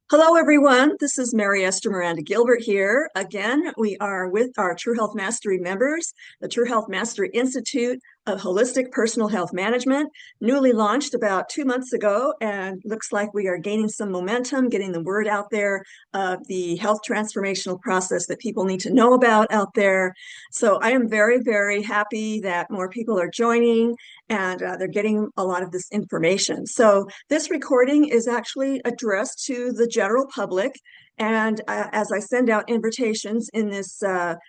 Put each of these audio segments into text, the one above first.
Hello, everyone. This is Mary Esther Gilbert here. Again, we are with our True Health Mastery members, the True Health Mastery Institute of Holistic Personal Health Management, newly launched about 2 months ago, and looks like we are gaining some momentum, getting the word out there of the health transformational process that people need to know about out there. So I am very, very happy that more people are joining and they're getting a lot of this information. So this recording is actually addressed to the general public. And as I send out invitations in this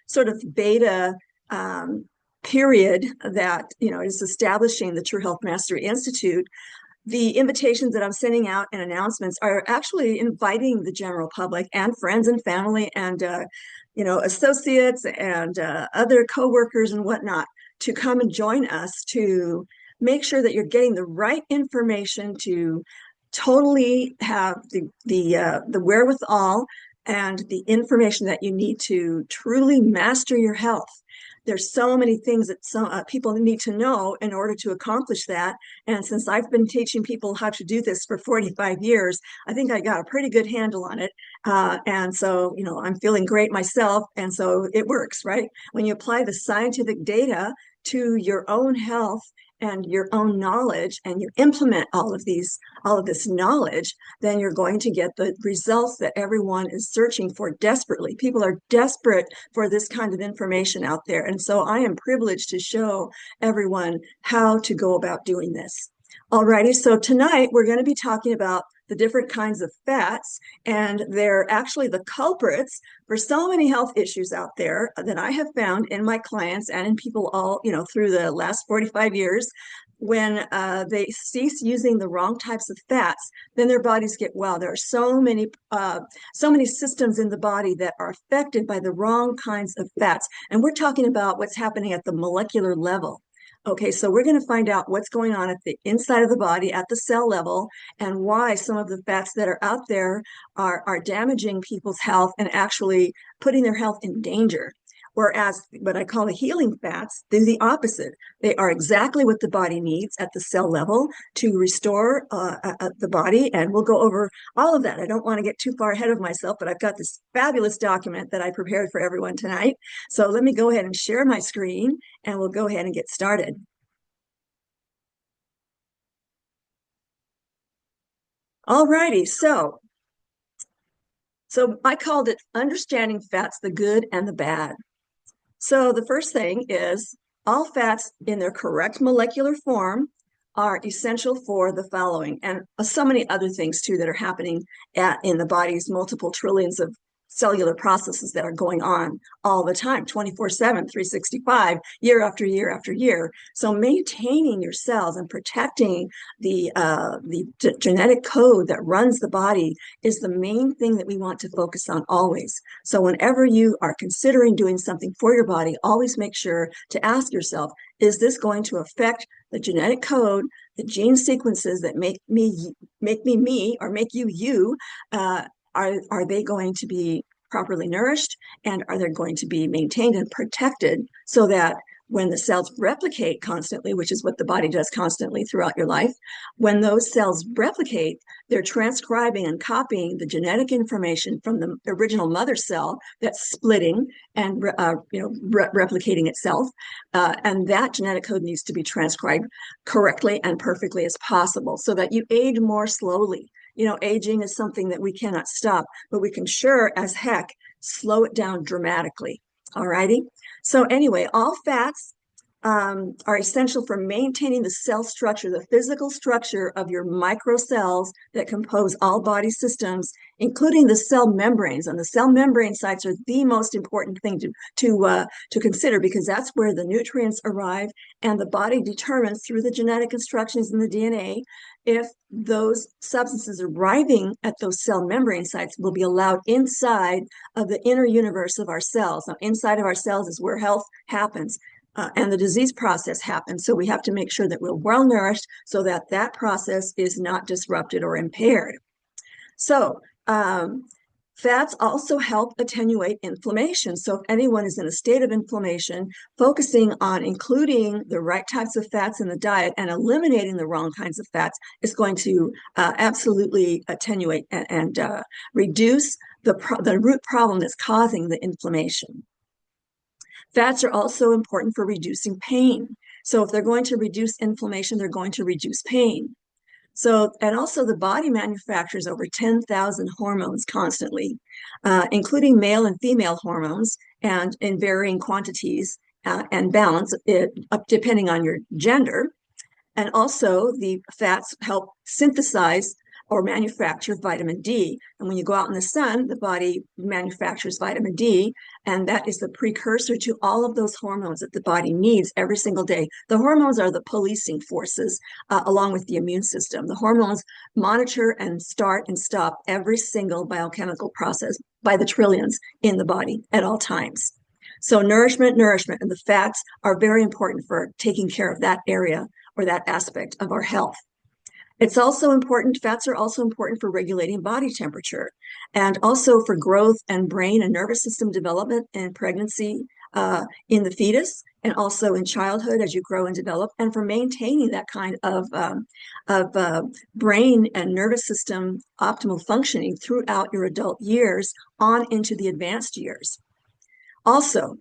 sort of beta period that is establishing the True Health Mastery Institute, the invitations that I'm sending out and announcements are actually inviting the general public and friends and family and associates and other coworkers and whatnot to come and join us to make sure that you're getting the right information to totally have the wherewithal and the information that you need to truly master your health. There's so many things that some people need to know in order to accomplish that. And since I've been teaching people how to do this for 45 years, I think I got a pretty good handle on it. And so, I'm feeling great myself. And so it works, right? When you apply the scientific data to your own health and your own knowledge, and you implement all of this knowledge, then you're going to get the results that everyone is searching for desperately. People are desperate for this kind of information out there. And so I am privileged to show everyone how to go about doing this. Alrighty, so tonight we're going to be talking about the different kinds of fats, and they're actually the culprits for so many health issues out there that I have found in my clients and in people all, through the last 45 years. When they cease using the wrong types of fats, then their bodies get well. There are so many systems in the body that are affected by the wrong kinds of fats. And we're talking about what's happening at the molecular level. Okay, so we're going to find out what's going on at the inside of the body at the cell level and why some of the fats that are out there are damaging people's health and actually putting their health in danger. Whereas what I call the healing fats, they're the opposite. They are exactly what the body needs at the cell level to restore the body. And we'll go over all of that. I don't want to get too far ahead of myself, but I've got this fabulous document that I prepared for everyone tonight. So let me go ahead and share my screen and we'll go ahead and get started. All righty, so I called it Understanding Fats, the Good and the Bad. So the first thing is all fats in their correct molecular form are essential for the following, and so many other things too that are happening in the body's multiple trillions of cellular processes that are going on all the time, 24/7, 365, year after year after year. So maintaining your cells and protecting the genetic code that runs the body is the main thing that we want to focus on always. So whenever you are considering doing something for your body, always make sure to ask yourself, is this going to affect the genetic code, the gene sequences that make me me or make you? Are they going to be properly nourished, and are they going to be maintained and protected so that when the cells replicate constantly, which is what the body does constantly throughout your life, when those cells replicate, they're transcribing and copying the genetic information from the original mother cell that's splitting and replicating itself. And that genetic code needs to be transcribed correctly and perfectly as possible so that you age more slowly. Aging is something that we cannot stop, but we can sure as heck slow it down dramatically. All righty. So anyway, all fats are essential for maintaining the cell structure, the physical structure of your microcells that compose all body systems, including the cell membranes. And the cell membrane sites are the most important thing to consider, because that's where the nutrients arrive, and the body determines through the genetic instructions in the DNA if those substances arriving at those cell membrane sites will be allowed inside of the inner universe of our cells. Now, inside of our cells is where health happens. And the disease process happens. So we have to make sure that we're well nourished so that that process is not disrupted or impaired. So Fats also help attenuate inflammation. So if anyone is in a state of inflammation, focusing on including the right types of fats in the diet and eliminating the wrong kinds of fats is going to absolutely attenuate and reduce the root problem that's causing the inflammation. Fats are also important for reducing pain. So if they're going to reduce inflammation, they're going to reduce pain. So, and also the body manufactures over 10,000 hormones constantly, including male and female hormones, and in varying quantities and balance, depending on your gender. And also the fats help synthesize or manufacture vitamin D. And when you go out in the sun, the body manufactures vitamin D, and that is the precursor to all of those hormones that the body needs every single day. The hormones are the policing forces, along with the immune system. The hormones monitor and start and stop every single biochemical process by the trillions in the body at all times. So nourishment, and the fats are very important for taking care of that area or that aspect of our health. It's also important, fats are also important for regulating body temperature and also for growth and brain and nervous system development in pregnancy, in the fetus, and also in childhood as you grow and develop, and for maintaining that kind of brain and nervous system optimal functioning throughout your adult years on into the advanced years. Also,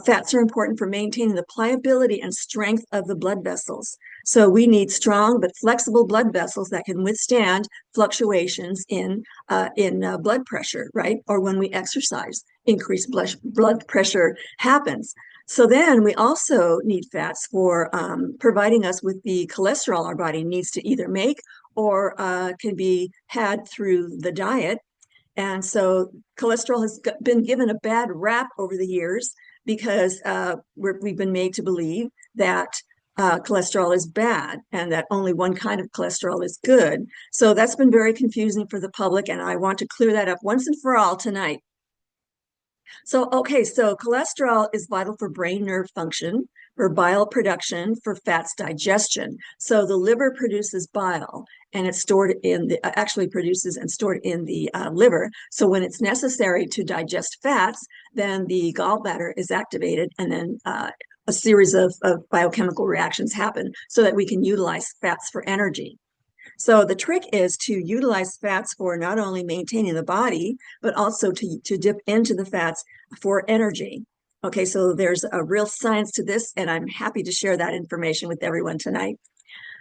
fats are important for maintaining the pliability and strength of the blood vessels. So we need strong but flexible blood vessels that can withstand fluctuations in blood pressure, right? Or when we exercise, increased blood pressure happens. So then we also need fats for providing us with the cholesterol our body needs to either make or can be had through the diet. And so cholesterol has been given a bad rap over the years because we've been made to believe that cholesterol is bad and that only one kind of cholesterol is good. So that's been very confusing for the public, and I want to clear that up once and for all tonight. So, okay, so cholesterol is vital for brain nerve function, for bile production, for fats digestion. So the liver produces bile, and it's stored in the, actually produces and stored in the liver. So when it's necessary to digest fats, then the gallbladder is activated, and then a series of biochemical reactions happen so that we can utilize fats for energy. So the trick is to utilize fats for not only maintaining the body, but also to dip into the fats for energy. Okay, so there's a real science to this, and I'm happy to share that information with everyone tonight.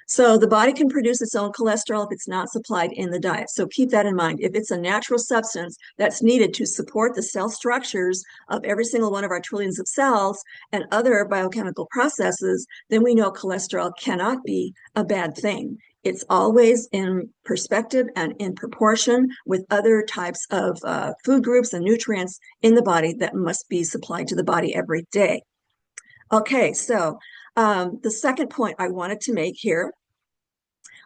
So the body can produce its own cholesterol if it's not supplied in the diet. So keep that in mind. If it's a natural substance that's needed to support the cell structures of every single one of our trillions of cells and other biochemical processes, then we know cholesterol cannot be a bad thing. It's always in perspective and in proportion with other types of food groups and nutrients in the body that must be supplied to the body every day. Okay, so the second point I wanted to make here,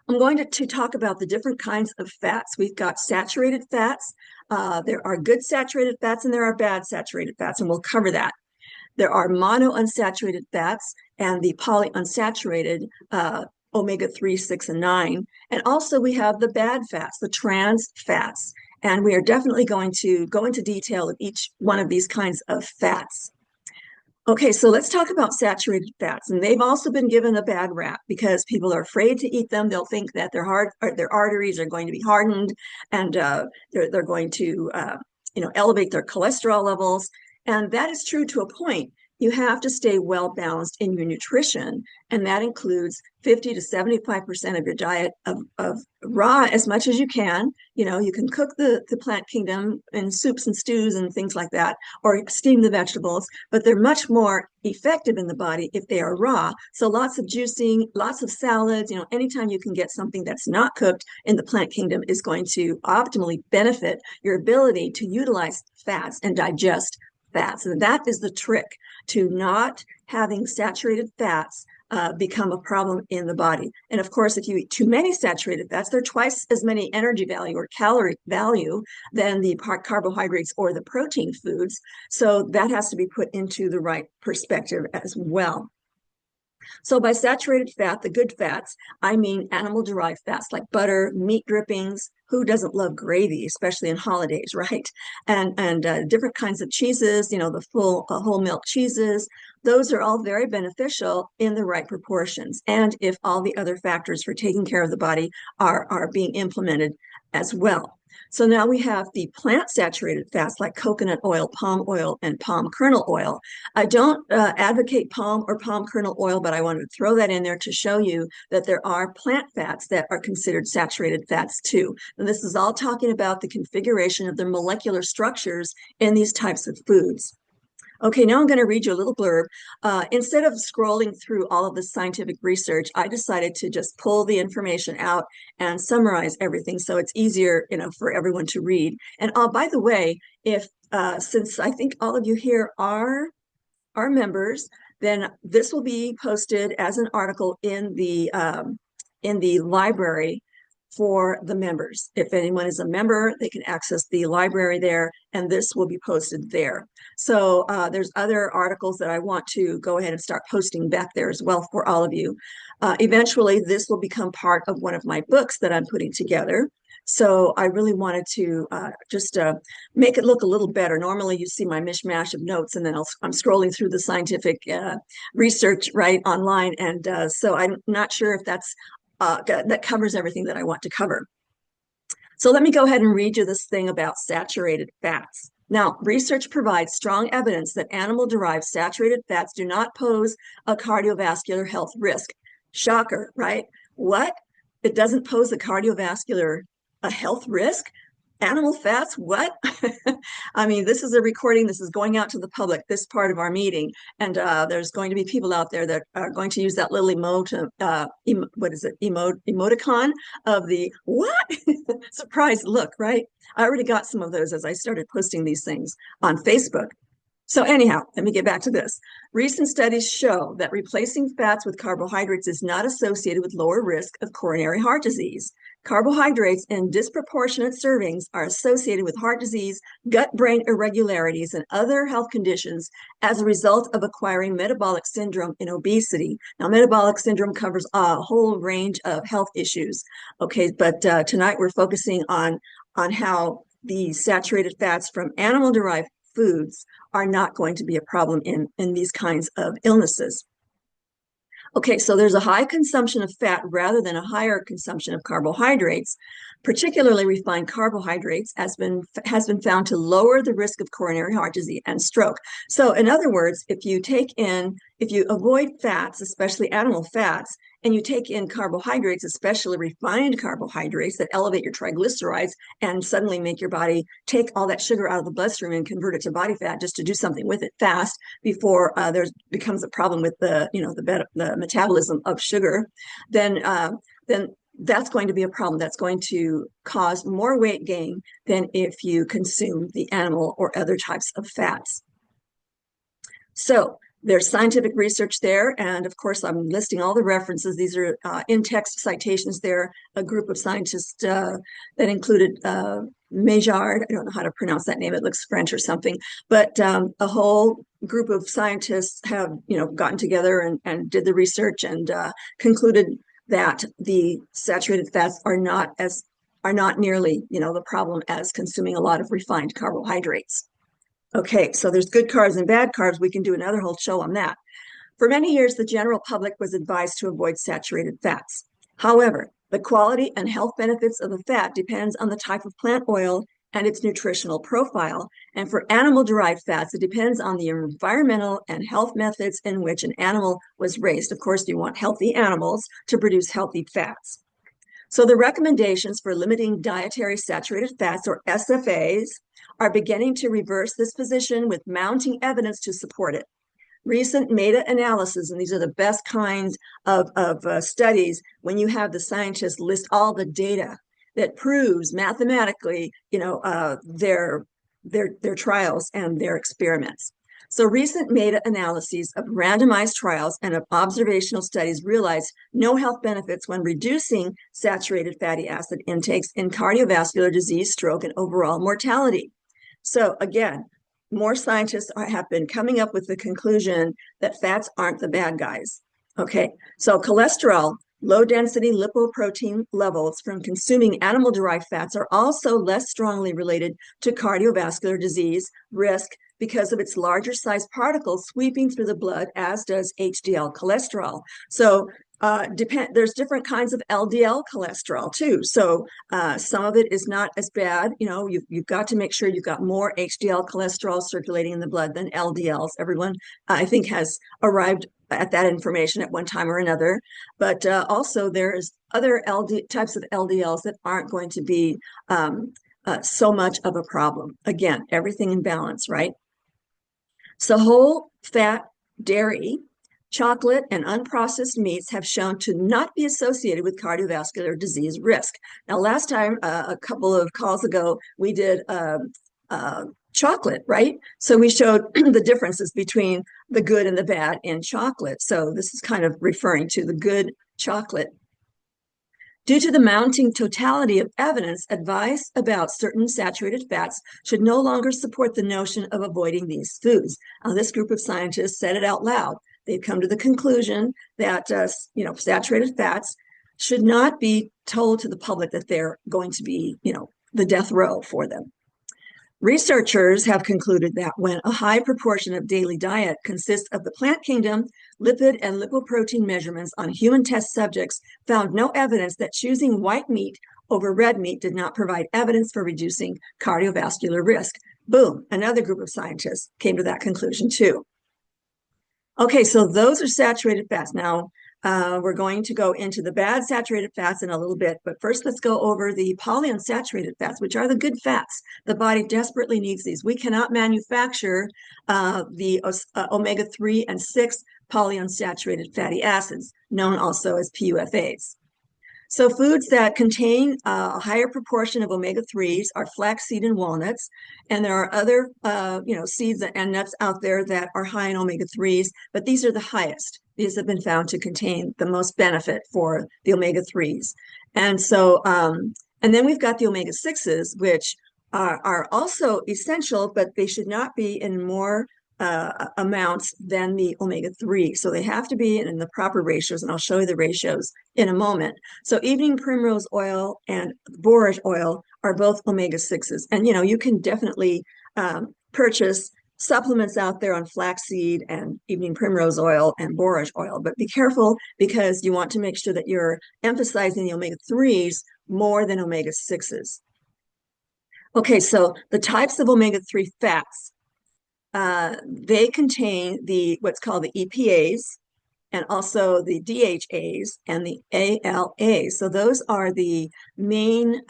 I'm going to talk about the different kinds of fats. We've got saturated fats. There are good saturated fats and there are bad saturated fats, and we'll cover that. There are monounsaturated fats and the polyunsaturated omega-3, 6, and 9. And also we have the bad fats, the trans fats. And we are definitely going to go into detail of each one of these kinds of fats. Okay, so let's talk about saturated fats, and they've also been given a bad rap because people are afraid to eat them. They'll think that their arteries are going to be hardened, and they're going to elevate their cholesterol levels, and that is true to a point. You have to stay well balanced in your nutrition, and that includes 50 to 75% of your diet of raw as much as you can. You know, you can cook the plant kingdom in soups and stews and things like that, or steam the vegetables, but they're much more effective in the body if they are raw. So lots of juicing, lots of salads, anytime you can get something that's not cooked in the plant kingdom is going to optimally benefit your ability to utilize fats and digest fats. And that is the trick to not having saturated fats become a problem in the body. And of course, if you eat too many saturated fats, they're twice as many energy value or calorie value than the carbohydrates or the protein foods. So that has to be put into the right perspective as well. So by saturated fat, the good fats, I mean animal-derived fats like butter, meat drippings. Who doesn't love gravy, especially in holidays, right? And different kinds of cheeses, the full whole milk cheeses. Those are all very beneficial in the right proportions. And if all the other factors for taking care of the body are being implemented as well. So now we have the plant saturated fats like coconut oil, and palm kernel oil. I don't advocate palm or palm kernel oil, but I wanted to throw that in there to show you that there are plant fats that are considered saturated fats too. And this is all talking about the configuration of their molecular structures in these types of foods. Okay, now I'm going to read you a little blurb. Instead of scrolling through all of the scientific research, I decided to just pull the information out and summarize everything so it's easier, for everyone to read. And by the way, if since I think all of you here are members, then this will be posted as an article in the library for the members. If anyone is a member, they can access the library there, and this will be posted there. So there's other articles that I want to go ahead and start posting back there as well for all of you. Eventually, this will become part of one of my books that I'm putting together. So I really wanted to just make it look a little better. Normally you see my mishmash of notes, and then I'm scrolling through the scientific research right online. And so I'm not sure if that covers everything that I want to cover. So let me go ahead and read you this thing about saturated fats. Now, research provides strong evidence that animal-derived saturated fats do not pose a cardiovascular health risk. Shocker, right? What? It doesn't pose a health risk? Animal fats, what? I mean, this is a recording. This is going out to the public, this part of our meeting. And there's going to be people out there that are going to use that little emoticon of the what? Surprise look, right? I already got some of those as I started posting these things on Facebook. So anyhow, let me get back to this. Recent studies show that replacing fats with carbohydrates is not associated with lower risk of coronary heart disease. Carbohydrates in disproportionate servings are associated with heart disease, gut-brain irregularities, and other health conditions as a result of acquiring metabolic syndrome in obesity. Now, metabolic syndrome covers a whole range of health issues. Okay, but tonight we're focusing on how the saturated fats from animal-derived foods are not going to be a problem in these kinds of illnesses. Okay, so there's a high consumption of fat rather than a higher consumption of carbohydrates. Particularly refined carbohydrates has been found to lower the risk of coronary heart disease and stroke. So in other words, if you avoid fats, especially animal fats, and you take in carbohydrates, especially refined carbohydrates that elevate your triglycerides and suddenly make your body take all that sugar out of the bloodstream and convert it to body fat just to do something with it fast before there becomes a problem with the metabolism of sugar, then that's going to be a problem. That's going to cause more weight gain than if you consume the animal or other types of fats. So there's scientific research there, and of course I'm listing all the references. These are in-text citations there, a group of scientists that included Maillard, I don't know how to pronounce that name, it looks French or something, but a whole group of scientists have gotten together and did the research and concluded that the saturated fats are not nearly the problem as consuming a lot of refined carbohydrates. Okay, so there's good carbs and bad carbs. We can do another whole show on that. For many years, the general public was advised to avoid saturated fats. However, the quality and health benefits of the fat depends on the type of plant oil and its nutritional profile. And for animal-derived fats, it depends on the environmental and health methods in which an animal was raised. Of course, you want healthy animals to produce healthy fats. So the recommendations for limiting dietary saturated fats, or SFAs, are beginning to reverse this position with mounting evidence to support it. Recent meta-analysis, and these are the best kinds of studies, when you have the scientists list all the data that proves mathematically, their trials and their experiments. So recent meta-analyses of randomized trials and of observational studies realized no health benefits when reducing saturated fatty acid intakes in cardiovascular disease, stroke, and overall mortality. So again, more scientists have been coming up with the conclusion that fats aren't the bad guys. Okay, so cholesterol, low density lipoprotein levels from consuming animal derived fats are also less strongly related to cardiovascular disease risk because of its larger size particles sweeping through the blood, as does HDL cholesterol. So there's different kinds of LDL cholesterol too. So some of it is not as bad. You've got to make sure you've got more HDL cholesterol circulating in the blood than LDLs. Everyone, I think, has arrived at that information at one time or another. But also there's other types of LDLs that aren't going to be so much of a problem. Again, everything in balance, right? So whole fat dairy, chocolate, and unprocessed meats have shown to not be associated with cardiovascular disease risk. Now, last time, a couple of calls ago, we did chocolate, right? So we showed the differences between the good and the bad in chocolate. So this is kind of referring to the good chocolate. Due to the mounting totality of evidence, advice about certain saturated fats should no longer support the notion of avoiding these foods. This group of scientists said it out loud. They've come to the conclusion that saturated fats should not be told to the public that they're going to be, the death row for them. Researchers have concluded that when a high proportion of daily diet consists of the plant kingdom, lipid and lipoprotein measurements on human test subjects found no evidence that choosing white meat over red meat did not provide evidence for reducing cardiovascular risk. Boom, another group of scientists came to that conclusion too. Okay, so those are saturated fats. Now, we're going to go into the bad saturated fats in a little bit, but first let's go over the polyunsaturated fats, which are the good fats. The body desperately needs these. We cannot manufacture the omega-3 and 6 polyunsaturated fatty acids, known also as PUFAs. So foods that contain a higher proportion of omega-3s are flaxseed and walnuts, and there are other seeds and nuts out there that are high in omega-3s, but these are the highest. These have been found to contain the most benefit for the omega-3s. And so, and then we've got the omega-6s, which are also essential, but they should not be in more amounts than the omega-3. So they have to be in the proper ratios, and I'll show you the ratios in a moment. So evening primrose oil and borage oil are both omega-6s. And, you can definitely purchase supplements out there on flaxseed and evening primrose oil and borage oil, but be careful because you want to make sure that you're emphasizing the omega-3s more than omega-6s. Okay, so the types of omega-3 fats, they contain what's called the EPAs and also the DHAs and the ALAs. So those are the main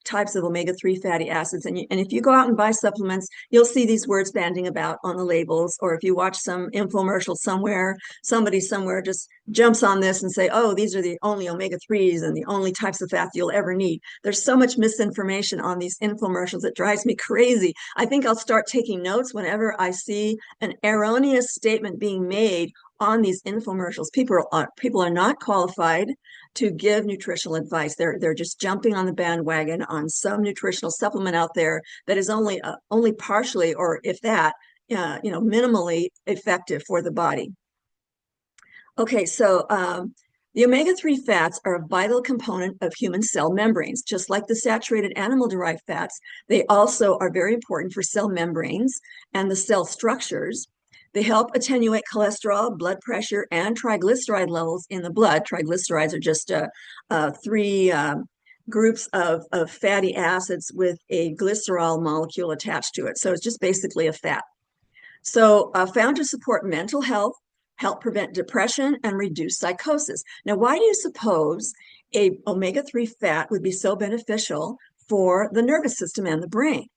types of omega-3 fatty acids. And if you go out and buy supplements, you'll see these words banding about on the labels. Or if you watch some infomercial somewhere, somebody somewhere just jumps on this and say, oh, these are the only omega-3s and the only types of fats you'll ever need. There's so much misinformation on these infomercials. It drives me crazy. I think I'll start taking notes whenever I see an erroneous statement being made on these infomercials. People are not qualified to give nutritional advice. They're just jumping on the bandwagon on some nutritional supplement out there that is only partially, or if that, minimally effective for the body. Okay, so the omega-3 fats are a vital component of human cell membranes. Just like the saturated animal-derived fats, they also are very important for cell membranes and the cell structures. They help attenuate cholesterol, blood pressure, and triglyceride levels in the blood. Triglycerides are just three groups of fatty acids with a glycerol molecule attached to it. So it's just basically a fat. So found to support mental health, help prevent depression, and reduce psychosis. Now, why do you suppose a omega-3 fat would be so beneficial for the nervous system and the brain?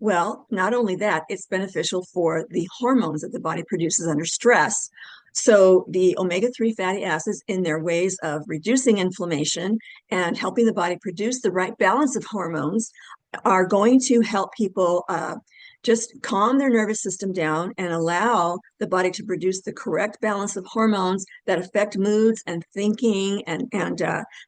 Well, not only that, it's beneficial for the hormones that the body produces under stress. So the omega-3 fatty acids, in their ways of reducing inflammation and helping the body produce the right balance of hormones, are going to help people just calm their nervous system down and allow the body to produce the correct balance of hormones that affect moods and thinking and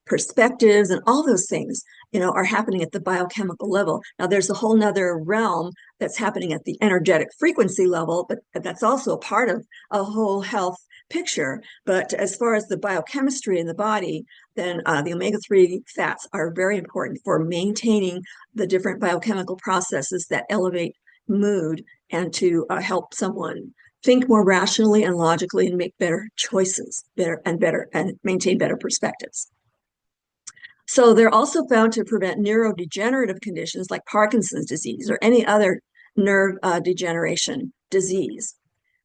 perspectives, and all those things, are happening at the biochemical level. Now, there's a whole nother realm that's happening at the energetic frequency level, but that's also a part of a whole health picture. But as far as the biochemistry in the body, then the omega-3 fats are very important for maintaining the different biochemical processes that elevate mood and to help someone think more rationally and logically and make better choices, better and maintain better perspectives. So they're also found to prevent neurodegenerative conditions like Parkinson's disease or any other nerve degeneration disease.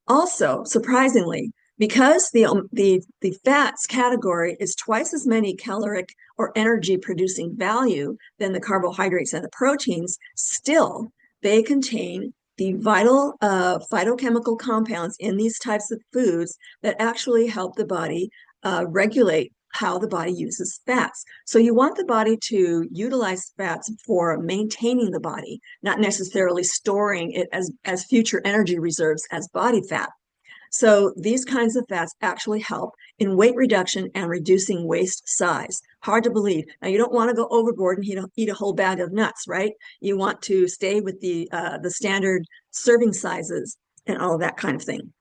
Also, surprisingly, because the fats category is twice as many caloric or energy producing value than the carbohydrates and the proteins, still they contain the vital phytochemical compounds in these types of foods that actually help the body regulate how the body uses fats. So you want the body to utilize fats for maintaining the body, not necessarily storing it as future energy reserves as body fat. So these kinds of fats actually help in weight reduction and reducing waist size. Hard to believe. Now you don't want to go overboard and eat a whole bag of nuts, right? You want to stay with the standard serving sizes and all of that kind of thing.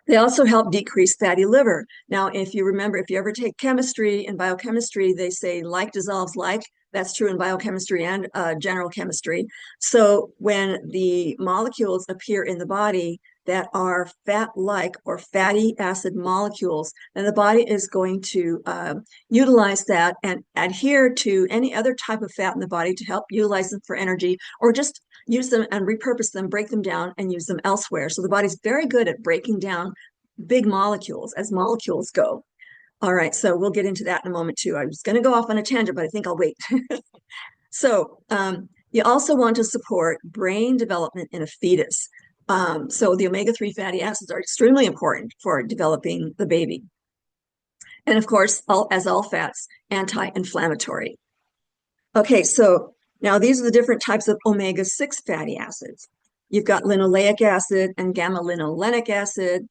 They also help decrease fatty liver. Now, if you remember, if you ever take chemistry and biochemistry, they say like dissolves like. That's true in biochemistry and general chemistry. So when the molecules appear in the body that are fat-like or fatty acid molecules, then the body is going to utilize that and adhere to any other type of fat in the body to help utilize them for energy, or just use them and repurpose them, break them down and use them elsewhere. So the body's very good at breaking down big molecules as molecules go. All right, so we'll get into that in a moment too. I was going to go off on a tangent, but I think I'll wait. So you also want to support brain development in a fetus. So the omega-3 fatty acids are extremely important for developing the baby. And of course, as all fats, anti-inflammatory. Okay, so now these are the different types of omega-6 fatty acids. You've got linoleic acid and gamma-linolenic acid.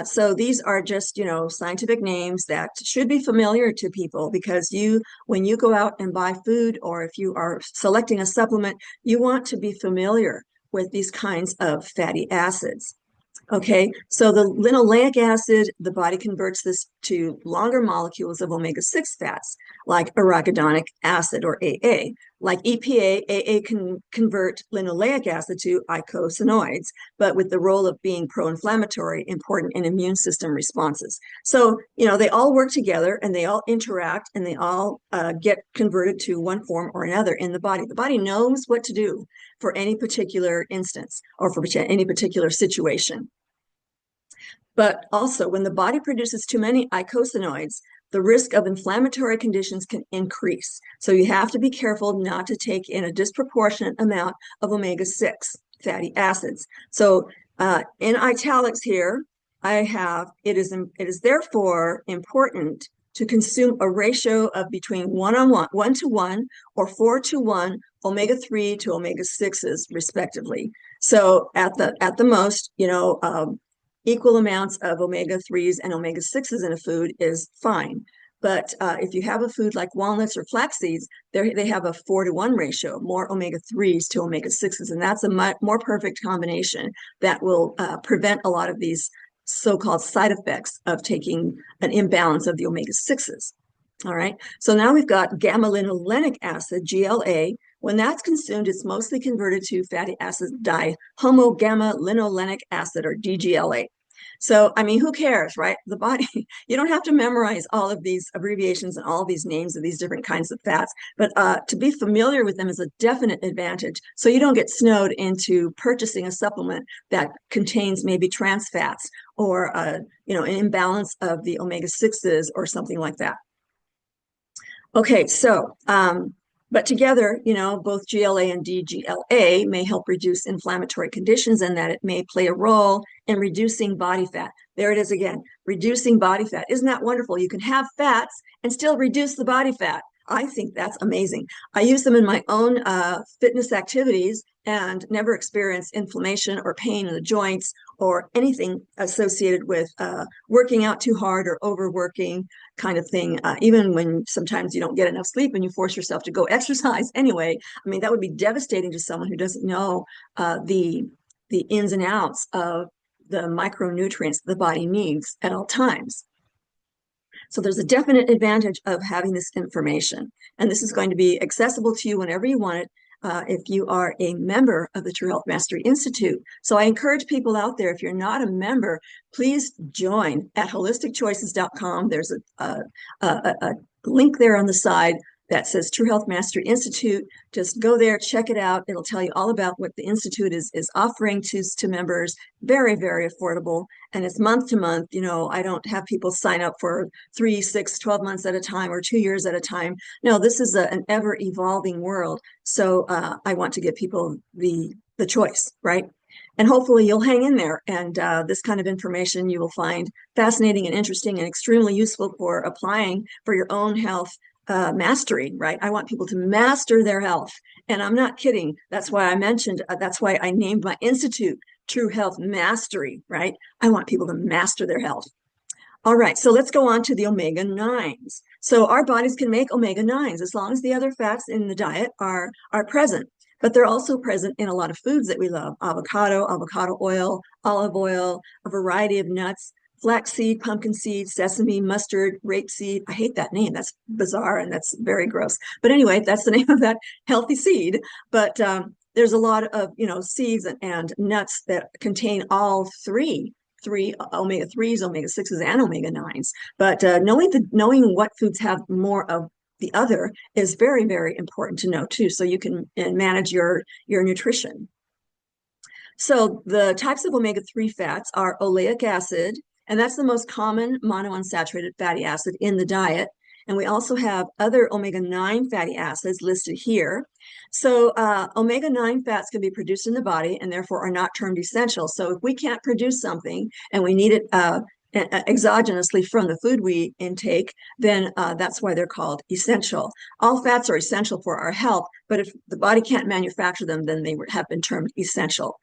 So these are just, scientific names that should be familiar to people, because when you go out and buy food, or if you are selecting a supplement, you want to be familiar with these kinds of fatty acids. Okay, so the linoleic acid, the body converts this to longer molecules of omega-6 fats, like arachidonic acid or AA. Like EPA, AA can convert linoleic acid to eicosanoids, but with the role of being pro-inflammatory, important in immune system responses. So, they all work together and they all interact and they all get converted to one form or another in the body. The body knows what to do for any particular instance or for any particular situation. But also, when the body produces too many eicosanoids, the risk of inflammatory conditions can increase. So you have to be careful not to take in a disproportionate amount of omega-6 fatty acids. So in italics here, I have, it is therefore important to consume a ratio of between 1 to 1 or 4 to 1 omega-3 to omega-6s respectively. So at the most, equal amounts of omega-3s and omega-6s in a food is fine. But if you have a food like walnuts or flax seeds, they have a 4 to 1 ratio, more omega-3s to omega-6s, and that's a more perfect combination that will prevent a lot of these so-called side effects of taking an imbalance of the omega-6s. All right, so now we've got gamma-linolenic acid, GLA. When that's consumed, it's mostly converted to fatty acid dihomogamma-linolenic acid, or DGLA. So, who cares, right? The body, you don't have to memorize all of these abbreviations and all these names of these different kinds of fats, but to be familiar with them is a definite advantage. So you don't get snowed into purchasing a supplement that contains maybe trans fats or, an imbalance of the omega-6s or something like that. Okay, so, but together, both GLA and DGLA may help reduce inflammatory conditions, and that it may play a role in reducing body fat. There it is again, reducing body fat. Isn't that wonderful? You can have fats and still reduce the body fat. I think that's amazing. I use them in my own fitness activities and never experience inflammation or pain in the joints or anything associated with working out too hard or overworking kind of thing. Even when sometimes you don't get enough sleep and you force yourself to go exercise anyway. That would be devastating to someone who doesn't know the ins and outs of the micronutrients the body needs at all times. So there's a definite advantage of having this information, and this is going to be accessible to you whenever you want it. If you are a member of the True Health Mastery Institute. So I encourage people out there, if you're not a member, please join at holisticchoices.com. There's a link there on the side that says True Health Mastery Institute. Just go there, check it out. It'll tell you all about what the Institute is offering to members. Very, very affordable. And it's month to month. You know, I don't have people sign up for 3, 6, 12 months at a time or 2 years at a time. No, this is an ever evolving world. So I want to give people the choice, right? And hopefully you'll hang in there. And this kind of information you will find fascinating and interesting and extremely useful for applying for your own health mastery, right? I want people to master their health. And I'm not kidding. That's why I mentioned, that's why I named my institute True Health Mastery, right? I want people to master their health. All right, so let's go on to the omega-9s. So our bodies can make omega-9s as long as the other fats in the diet are present. But they're also present in a lot of foods that we love: avocado, avocado oil, olive oil, a variety of nuts, flaxseed, pumpkin seed, sesame, mustard, rapeseed. I hate that name. That's bizarre and that's very gross. But anyway, that's the name of that healthy seed. But there's a lot of, seeds and nuts that contain all three omega-3s, omega-6s, and omega-9s. But knowing what foods have more of the other is very, very important to know too, so you can manage your nutrition. So the types of omega-3 fats are oleic acid, and that's the most common monounsaturated fatty acid in the diet. And we also have other omega-9 fatty acids listed here. So omega-9 fats can be produced in the body and therefore are not termed essential. So if we can't produce something and we need it exogenously from the food we intake, then that's why they're called essential. All fats are essential for our health, but if the body can't manufacture them, then they have been termed essential.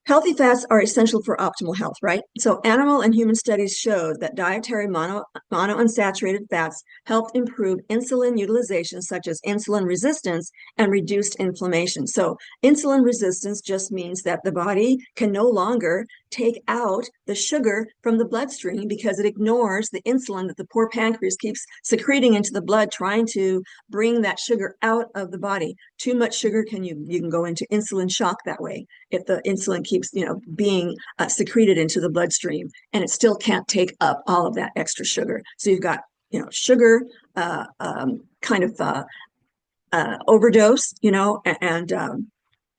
Healthy fats are essential for optimal health, right? So animal and human studies showed that dietary monounsaturated fats helped improve insulin utilization, such as insulin resistance and reduced inflammation. So insulin resistance just means that the body can no longer take out the sugar from the bloodstream because it ignores the insulin that the poor pancreas keeps secreting into the blood, trying to bring that sugar out of the body. Too much sugar you can go into insulin shock that way if the insulin keeps being secreted into the bloodstream, and it still can't take up all of that extra sugar. So you've got sugar kind of overdose, and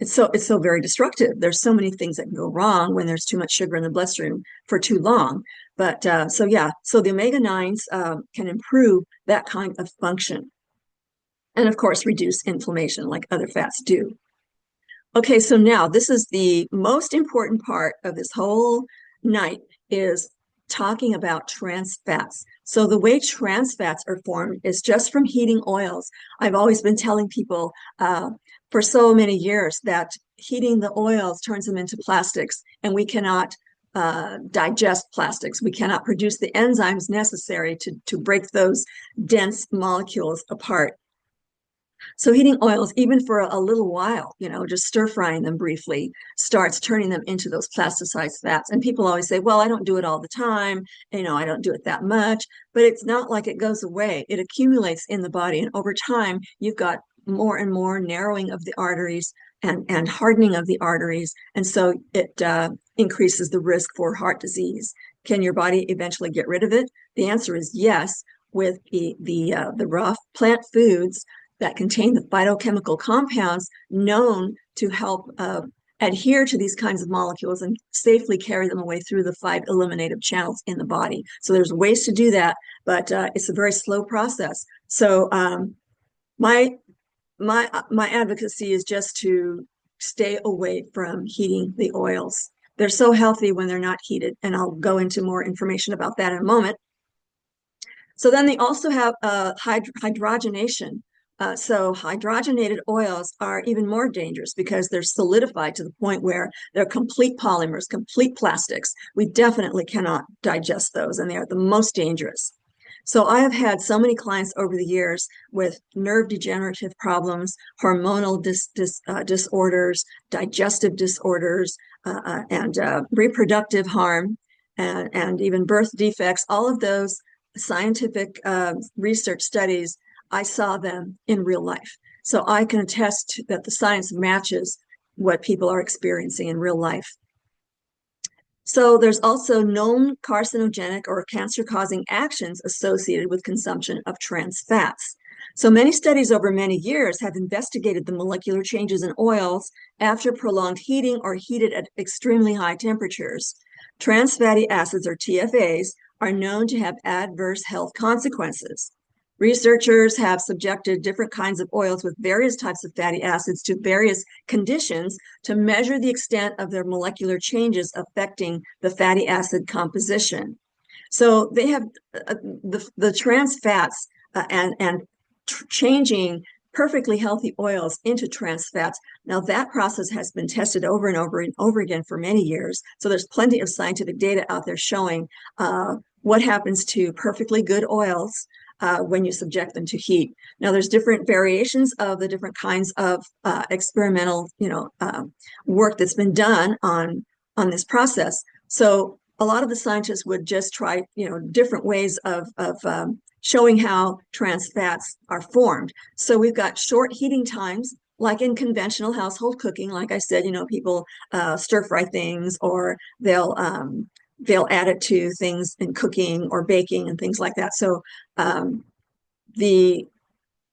it's so very destructive. There's so many things that can go wrong when there's too much sugar in the bloodstream for too long. But so the omega-9s can improve that kind of function, and of course reduce inflammation like other fats do. Okay, so now this is the most important part of this whole night, is talking about trans fats. So the way trans fats are formed is just from heating oils. I've always been telling people for so many years that heating the oils turns them into plastics, and we cannot digest plastics. We cannot produce the enzymes necessary to break those dense molecules apart. So heating oils, even for a little while, just stir frying them briefly, starts turning them into those plasticized fats. And people always say, well, I don't do it all the time. I don't do it that much. But it's not like it goes away. It accumulates in the body. And over time, you've got more and more narrowing of the arteries and hardening of the arteries. And so it increases the risk for heart disease. Can your body eventually get rid of it? The answer is yes, with the raw plant foods that contain the phytochemical compounds known to help adhere to these kinds of molecules and safely carry them away through the 5 eliminative channels in the body. So there's ways to do that, but it's a very slow process. So my advocacy is just to stay away from heating the oils. They're so healthy when they're not heated, and I'll go into more information about that in a moment. So then they also have hydrogenation. So hydrogenated oils are even more dangerous because they're solidified to the point where they're complete polymers, complete plastics. We definitely cannot digest those, and they are the most dangerous. So I have had so many clients over the years with nerve degenerative problems, hormonal disorders, digestive disorders, and reproductive harm and even birth defects, all of those scientific research studies, I saw them in real life. So I can attest that the science matches what people are experiencing in real life. So there's also known carcinogenic or cancer-causing actions associated with consumption of trans fats. So many studies over many years have investigated the molecular changes in oils after prolonged heating or heated at extremely high temperatures. Trans fatty acids, or TFAs, are known to have adverse health consequences. Researchers have subjected different kinds of oils with various types of fatty acids to various conditions to measure the extent of their molecular changes affecting the fatty acid composition. So they have the trans fats and changing perfectly healthy oils into trans fats. Now that process has been tested over and over and over again for many years. So there's plenty of scientific data out there showing what happens to perfectly good oils when you subject them to heat. Now, there's different variations of the different kinds of experimental, work that's been done on this process. So a lot of the scientists would just try, different ways of showing how trans fats are formed. So we've got short heating times, like in conventional household cooking. Like I said, people stir fry things, or they'll add it to things in cooking or baking and things like that. So the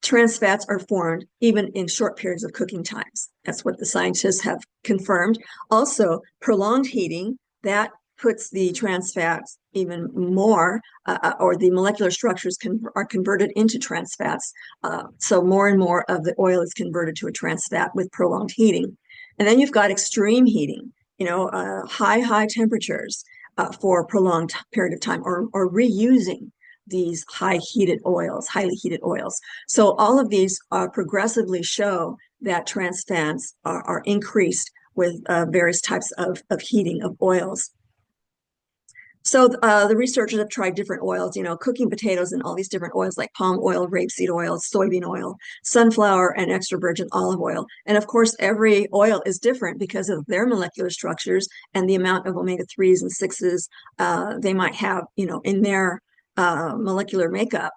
trans fats are formed even in short periods of cooking times. That's what the scientists have confirmed. Also, prolonged heating, that puts the trans fats even more, or the molecular structures are converted into trans fats. So more and more of the oil is converted to a trans fat with prolonged heating. And then you've got extreme heating, high temperatures for a prolonged period of time, or reusing these highly heated oils. So all of these progressively show that trans fats are increased with various types of heating of oils. So the researchers have tried different oils, cooking potatoes in all these different oils like palm oil, rapeseed oil, soybean oil, sunflower, and extra virgin olive oil. And of course, every oil is different because of their molecular structures and the amount of omega-3s and 6s they might have, in their molecular makeup.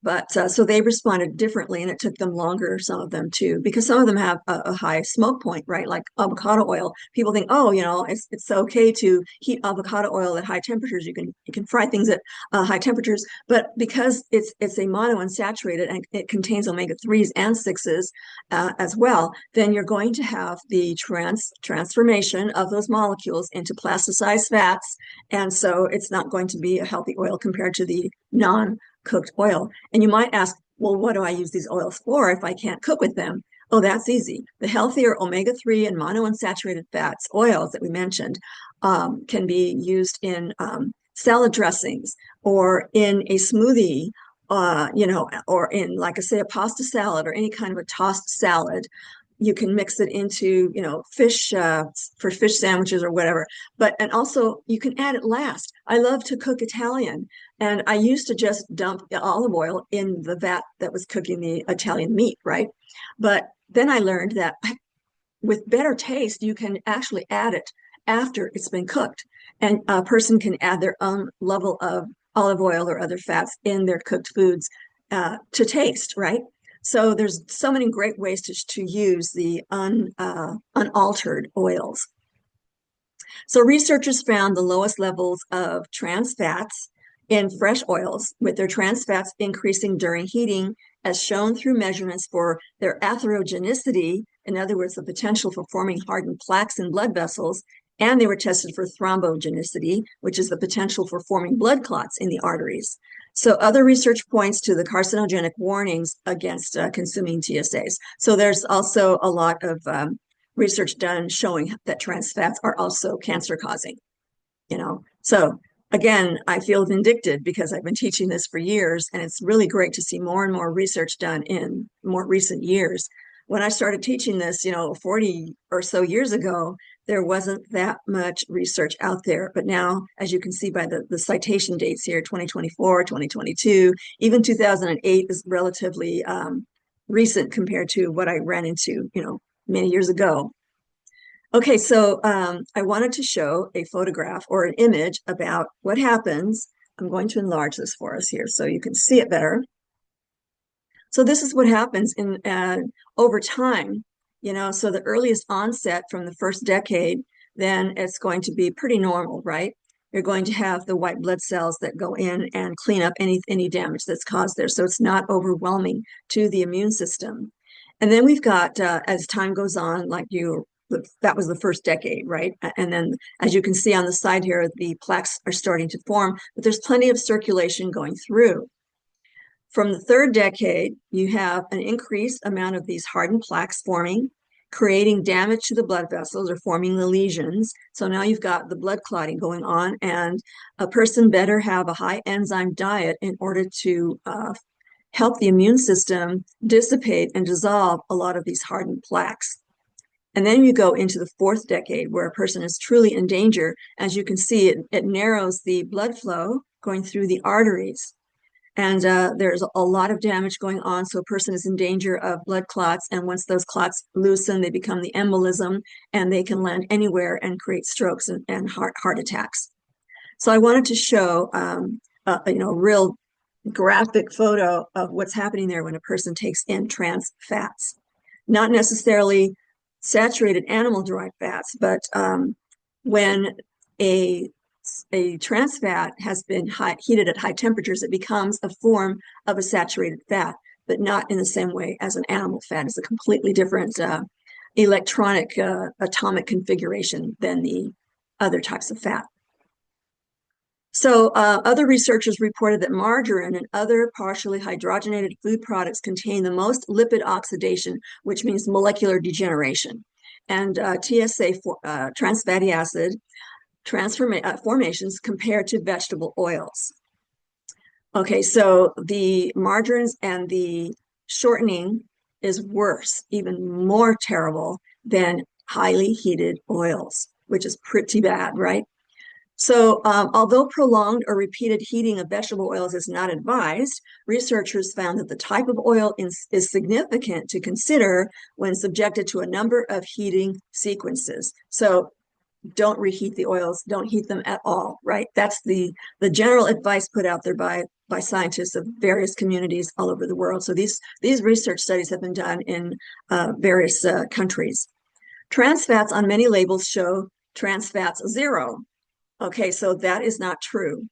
But so they responded differently, and it took them longer, some of them too, because some of them have a high smoke point, right? Like avocado oil. People think, oh, it's okay to heat avocado oil at high temperatures. You can fry things at high temperatures, but because it's a monounsaturated and it contains omega-3s and 6s as well, then you're going to have the transformation of those molecules into plasticized fats, and so it's not going to be a healthy oil compared to the non-cooked oil. And you might ask, well, what do I use these oils for if I can't cook with them? Oh, that's easy. The healthier omega-3 and monounsaturated fats, oils that we mentioned, can be used in salad dressings, or in a smoothie, or in, like I say, a pasta salad, or any kind of a tossed salad. You can mix it into, fish for fish sandwiches or whatever. And also you can add it last. I love to cook Italian, and I used to just dump the olive oil in the vat that was cooking the Italian meat, right? But then I learned that with better taste, you can actually add it after it's been cooked, and a person can add their own level of olive oil or other fats in their cooked foods to taste, right? So there's so many great ways to use the unaltered oils. So researchers found the lowest levels of trans fats in fresh oils, with their trans fats increasing during heating, as shown through measurements for their atherogenicity, in other words, the potential for forming hardened plaques in blood vessels, and they were tested for thrombogenicity, which is the potential for forming blood clots in the arteries. So other research points to the carcinogenic warnings against consuming TSAs. So there's also a lot of research done showing that trans fats are also cancer causing, So again, I feel vindicted because I've been teaching this for years, and it's really great to see more and more research done in more recent years. When I started teaching this, 40 or so years ago, there wasn't that much research out there. But now, as you can see by the citation dates here, 2024, 2022, even 2008 is relatively recent compared to what I ran into, many years ago. Okay, so I wanted to show a photograph or an image about what happens. I'm going to enlarge this for us here so you can see it better. So this is what happens in over time, so the earliest onset from the first decade, then it's going to be pretty normal, right? You're going to have the white blood cells that go in and clean up any damage that's caused there. So it's not overwhelming to the immune system. And then we've got, as time goes on, that was the first decade, right? And then, as you can see on the side here, the plaques are starting to form, but there's plenty of circulation going through. From the third decade, you have an increased amount of these hardened plaques forming, creating damage to the blood vessels or forming the lesions. So now you've got the blood clotting going on, and a person better have a high enzyme diet in order to help the immune system dissipate and dissolve a lot of these hardened plaques. And then you go into the fourth decade where a person is truly in danger. As you can see, it narrows the blood flow going through the arteries. And there's a lot of damage going on. So a person is in danger of blood clots. And once those clots loosen, they become the embolism, and they can land anywhere and create strokes and heart attacks. So I wanted to show a real graphic photo of what's happening there when a person takes in trans fats. Not necessarily saturated animal-derived fats, but when a trans fat has been heated at high temperatures, it becomes a form of a saturated fat, but not in the same way as an animal fat. It's a completely different electronic atomic configuration than the other types of fat. So other researchers reported that margarine and other partially hydrogenated food products contain the most lipid oxidation, which means molecular degeneration, and TSA, trans fatty acid formations compared to vegetable oils. Okay, so the margarines and the shortening is worse, even more terrible than highly heated oils, which is pretty bad, right? So, although prolonged or repeated heating of vegetable oils is not advised, researchers found that the type of oil is significant to consider when subjected to a number of heating sequences. So, don't reheat the oils, don't heat them at all, right? That's the general advice put out there by scientists of various communities all over the world. So these research studies have been done in various countries. Trans fats on many labels show trans fats 0. Okay, so that is not true.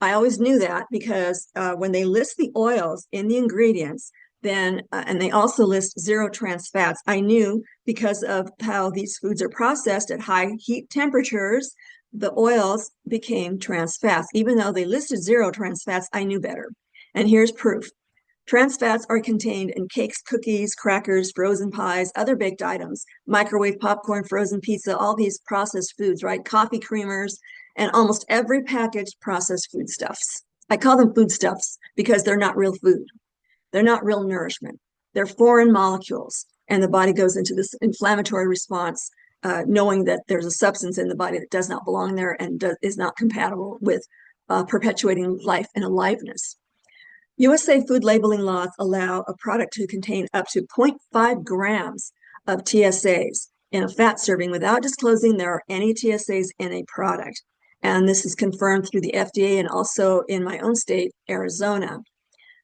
I always knew that because when they list the oils in the ingredients, then and they also list 0 trans fats, I knew because of how these foods are processed at high heat temperatures, the oils became trans fats. Even though they listed 0 trans fats, I knew better. And here's proof. Trans fats are contained in cakes, cookies, crackers, frozen pies, other baked items, microwave popcorn, frozen pizza, all these processed foods, right? Coffee creamers, and almost every packaged processed foodstuffs. I call them foodstuffs because they're not real food. They're not real nourishment. They're foreign molecules, and the body goes into this inflammatory response, knowing that there's a substance in the body that does not belong there and is not compatible with perpetuating life and aliveness. USA food labeling laws allow a product to contain up to 0.5 grams of TSAs in a fat serving without disclosing there are any TSAs in a product. And this is confirmed through the FDA and also in my own state, Arizona.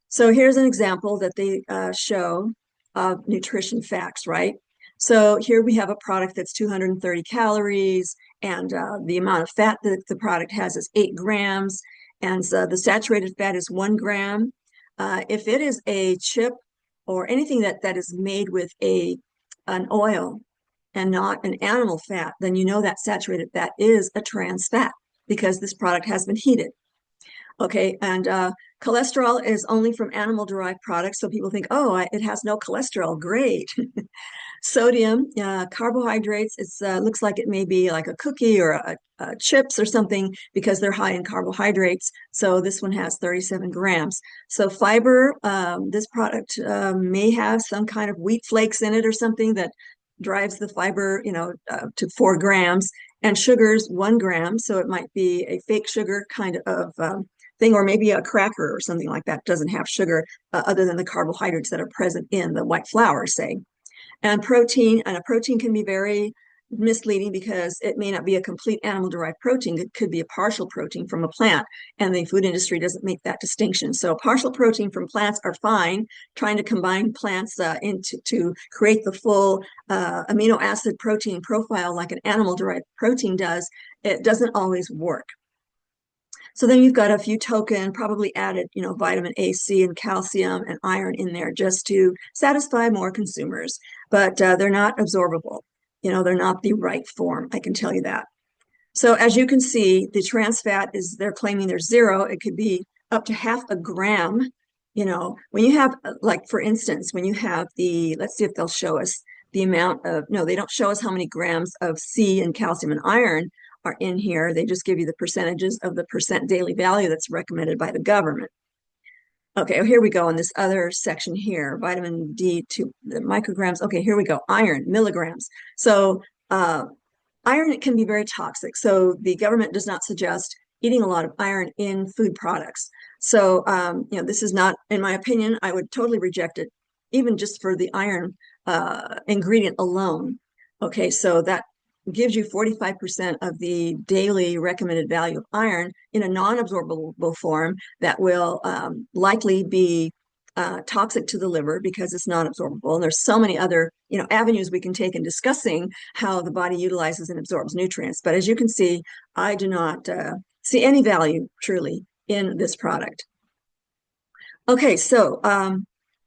So here's an example that they show of nutrition facts, right? So here we have a product that's 230 calories, and the amount of fat that the product has is 8 grams, and so the saturated fat is 1 gram. If it is a chip or anything that is made with an oil and not an animal fat, then you know that saturated fat is a trans fat because this product has been heated. Okay, and cholesterol is only from animal-derived products, so people think, oh, it has no cholesterol. Great. Sodium, carbohydrates, it looks like it may be like a cookie or a chips or something because they're high in carbohydrates. So this one has 37 grams. So fiber, this product may have some kind of wheat flakes in it or something that drives the fiber, to 4 grams. And sugars, 1 gram. So it might be a fake sugar kind of thing, or maybe a cracker or something like that doesn't have sugar other than the carbohydrates that are present in the white flour, say. And a protein can be very misleading because it may not be a complete animal-derived protein. It could be a partial protein from a plant, and the food industry doesn't make that distinction. So partial protein from plants are fine. Trying to combine plants to create the full amino acid protein profile like an animal-derived protein does, it doesn't always work. So then you've got a few token, probably added, vitamin A, C, and calcium and iron in there just to satisfy more consumers, but they're not absorbable. They're not the right form, I can tell you that. So as you can see, the trans fat they're claiming there's 0. It could be up to half a gram. When you have, like, for instance, when you have let's see if they'll show us the amount of, no, they don't show us how many grams of C and calcium and iron are in here. They just give you the percentages of the percent daily value that's recommended by the government. Okay, here we go in this other section here, vitamin D, the micrograms. Okay, here we go, iron, milligrams. So iron can be very toxic. So the government does not suggest eating a lot of iron in food products. So, this is not, in my opinion, I would totally reject it, even just for the iron ingredient alone. Okay, so that gives you 45% of the daily recommended value of iron in a non-absorbable form that will likely be toxic to the liver because it's not absorbable. And there's so many other, avenues we can take in discussing how the body utilizes and absorbs nutrients. But as you can see, I do not see any value truly in this product. Okay, so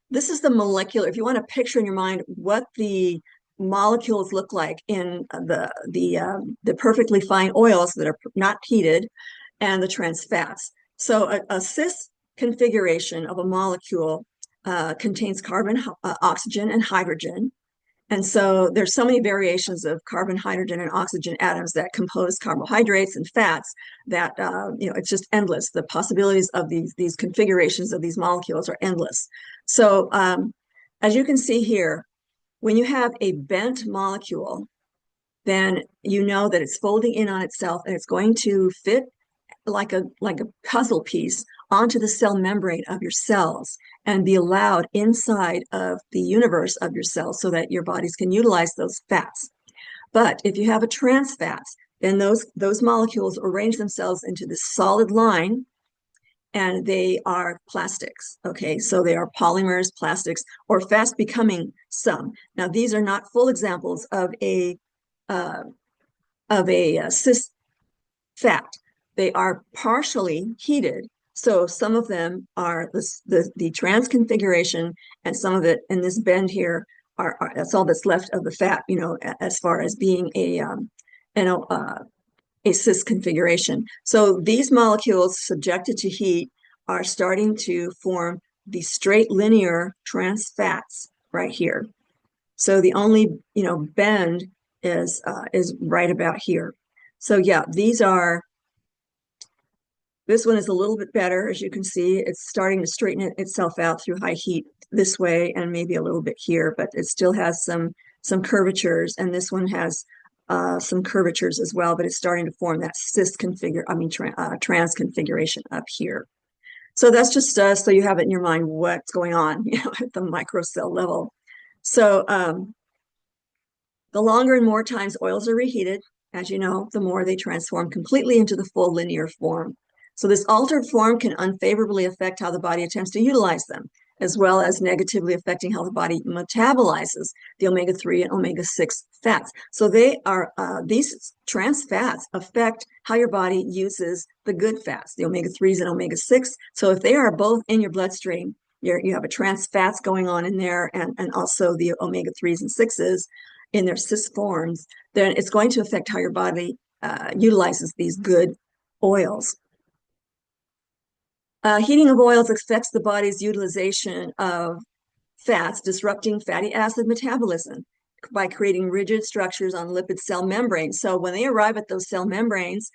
this is the molecular, if you want to picture in your mind what the molecules look like in the perfectly fine oils that are not heated and the trans fats. So a cis configuration of a molecule contains carbon, oxygen, and hydrogen. And so there's so many variations of carbon, hydrogen, and oxygen atoms that compose carbohydrates and fats that, it's just endless. The possibilities of these configurations of these molecules are endless. So as you can see here, when you have a bent molecule, then you know that it's folding in on itself and it's going to fit like a puzzle piece onto the cell membrane of your cells and be allowed inside of the universe of your cells so that your bodies can utilize those fats. But if you have a trans fats, then those molecules arrange themselves into this solid line, and they are plastics. Okay, so they are polymers, plastics, or fast becoming some. Now, these are not full examples of a cis fat. They are partially heated. So some of them are the trans configuration, and some of it in this bend here that's all that's left of the fat, as far as being a cis configuration. So these molecules subjected to heat are starting to form the straight linear trans fats right here. So the only bend is right about here. So yeah, this one is a little bit better. As you can see, it's starting to straighten itself out through high heat this way and maybe a little bit here, but it still has some curvatures, and this one has some curvatures as well, but it's starting to form that trans configuration up here. So that's just so you have it in your mind what's going on, at the microcell level. So the longer and more times oils are reheated, as you know, the more they transform completely into the full linear form. So this altered form can unfavorably affect how the body attempts to utilize them, as well as negatively affecting how the body metabolizes the omega-3 and omega-6 fats. So these trans fats affect how your body uses the good fats, the omega-3s and omega-6. So if they are both in your bloodstream, you have a trans fats going on in there, and also the omega-3s and 6s in their cis forms, then it's going to affect how your body utilizes these good oils. Heating of oils affects the body's utilization of fats, disrupting fatty acid metabolism by creating rigid structures on lipid cell membranes. So when they arrive at those cell membranes,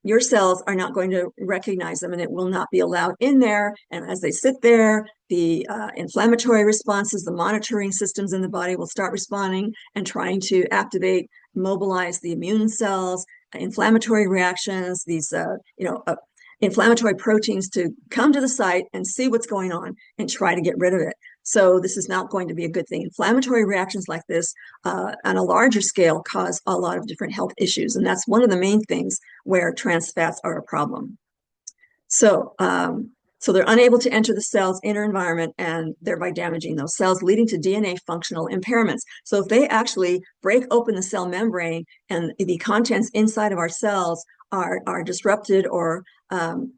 your cells are not going to recognize them, and it will not be allowed in there. And as they sit there, the inflammatory responses, the monitoring systems in the body will start responding and trying to activate, mobilize the immune cells, inflammatory reactions, these inflammatory proteins to come to the site and see what's going on and try to get rid of it. So this is not going to be a good thing. Inflammatory reactions like this on a larger scale cause a lot of different health issues. And that's one of the main things where trans fats are a problem. So, so they're unable to enter the cell's inner environment and thereby damaging those cells, leading to DNA functional impairments. So if they actually break open the cell membrane and the contents inside of our cells are disrupted, or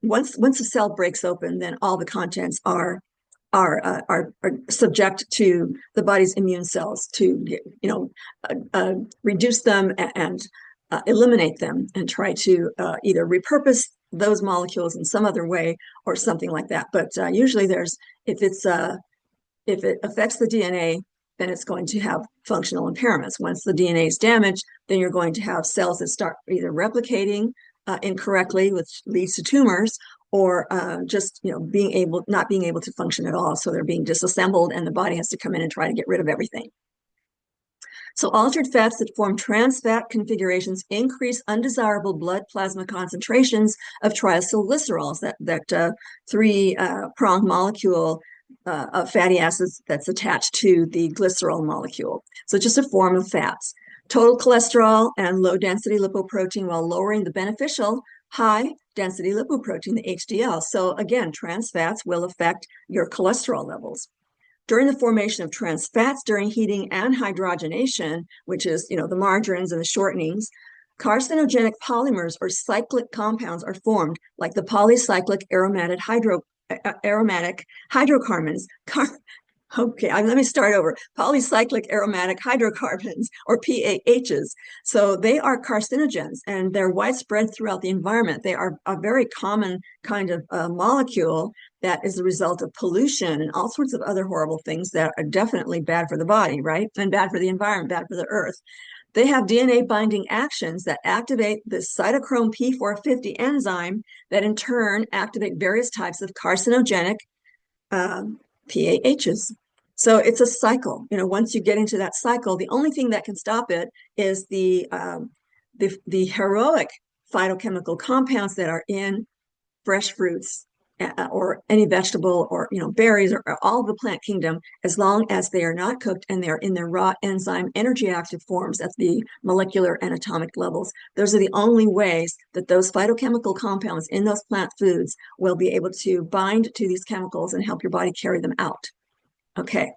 once the cell breaks open, then all the contents are subject to the body's immune cells to, reduce them and eliminate them and try to either repurpose those molecules in some other way or something like that. But usually if it affects the DNA, then it's going to have functional impairments. Once the DNA is damaged, then you're going to have cells that start either replicating incorrectly, which leads to tumors, or just not being able to function at all. So they're being disassembled, and the body has to come in and try to get rid of everything. So altered fats that form trans fat configurations increase undesirable blood plasma concentrations of triacylglycerols, that three-pronged molecule of fatty acids that's attached to the glycerol molecule. So just a form of fats. Total cholesterol and low-density lipoprotein, while lowering the beneficial high-density lipoprotein, the HDL. So again, trans fats will affect your cholesterol levels. During the formation of trans fats during heating and hydrogenation, which is, the margarines and the shortenings, carcinogenic polymers or cyclic compounds are formed, like the polycyclic aromatic hydrocarbons. Let me start over. Polycyclic aromatic hydrocarbons, or PAHs. So they are carcinogens, and they're widespread throughout the environment. They are a very common kind of molecule that is the result of pollution and all sorts of other horrible things that are definitely bad for the body, right? And bad for the environment, bad for the earth. They have DNA binding actions that activate the cytochrome P450 enzyme that in turn activate various types of carcinogenic PAHs. So it's a cycle. Once you get into that cycle, the only thing that can stop it is the heroic phytochemical compounds that are in fresh fruits or any vegetable, or berries, or all the plant kingdom, as long as they are not cooked and they're in their raw enzyme energy active forms at the molecular and atomic levels. Those are the only ways that those phytochemical compounds in those plant foods will be able to bind to these chemicals and help your body carry them out. Okay.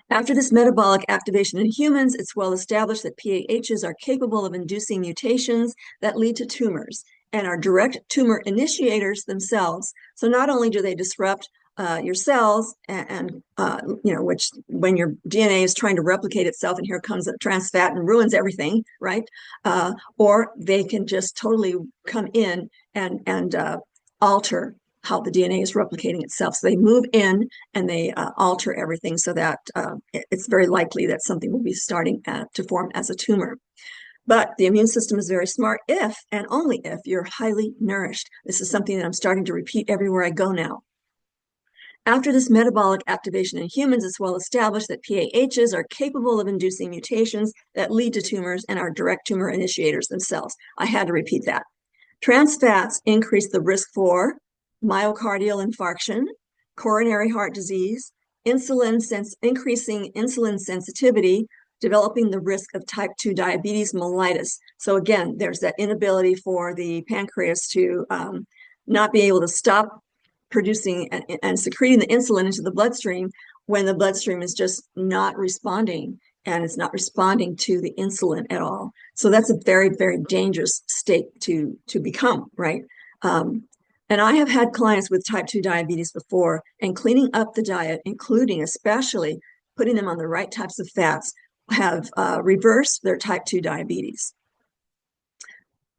After this metabolic activation in humans, it's well established that PAHs are capable of inducing mutations that lead to tumors and are direct tumor initiators themselves. So not only do they disrupt your cells and which, when your DNA is trying to replicate itself and here comes a trans fat and ruins everything, right? Or they can just totally come in and alter how the DNA is replicating itself. So they move in and they alter everything so that it's very likely that something will be starting to form as a tumor. But the immune system is very smart if and only if you're highly nourished. This is something that I'm starting to repeat everywhere I go now. After this metabolic activation in humans, it's well established that PAHs are capable of inducing mutations that lead to tumors and are direct tumor initiators themselves. I had to repeat that. Trans fats increase the risk for myocardial infarction, coronary heart disease, increasing insulin sensitivity, developing the risk of type 2 diabetes mellitus. So again, there's that inability for the pancreas to not be able to stop producing and secreting the insulin into the bloodstream when the bloodstream is just not responding, and it's not responding to the insulin at all. So that's a very, very dangerous state to become, right? And I have had clients with type 2 diabetes before, and cleaning up the diet, including especially putting them on the right types of fats, have reversed their type 2 diabetes.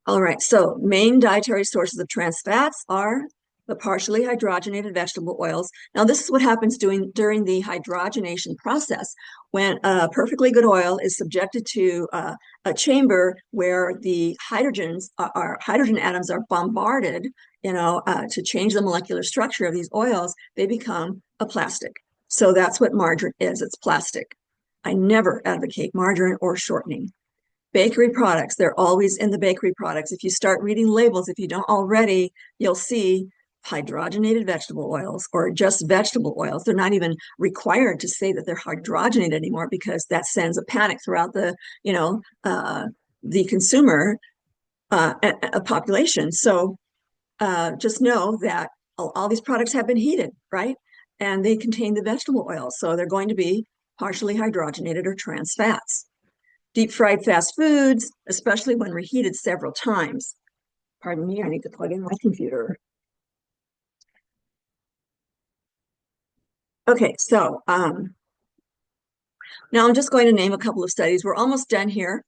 All right, so main dietary sources of trans fats are the partially hydrogenated vegetable oils. Now, this is what happens during the hydrogenation process. When a perfectly good oil is subjected to a chamber where the hydrogen atoms are bombarded, to change the molecular structure of these oils, they become a plastic. So that's what margarine is. It's plastic. I never advocate margarine or shortening. Bakery products, they're always in the bakery products. If you start reading labels, if you don't already, you'll see hydrogenated vegetable oils or just vegetable oils. They're not even required to say that they're hydrogenated anymore because that sends a panic throughout the consumer population. So just know that all these products have been heated, right? And they contain the vegetable oils. So they're going to be partially hydrogenated or trans fats. Deep fried fast foods, especially when reheated several times. Pardon me, I need to plug in my computer. Okay, so now I'm just going to name a couple of studies. We're almost done here.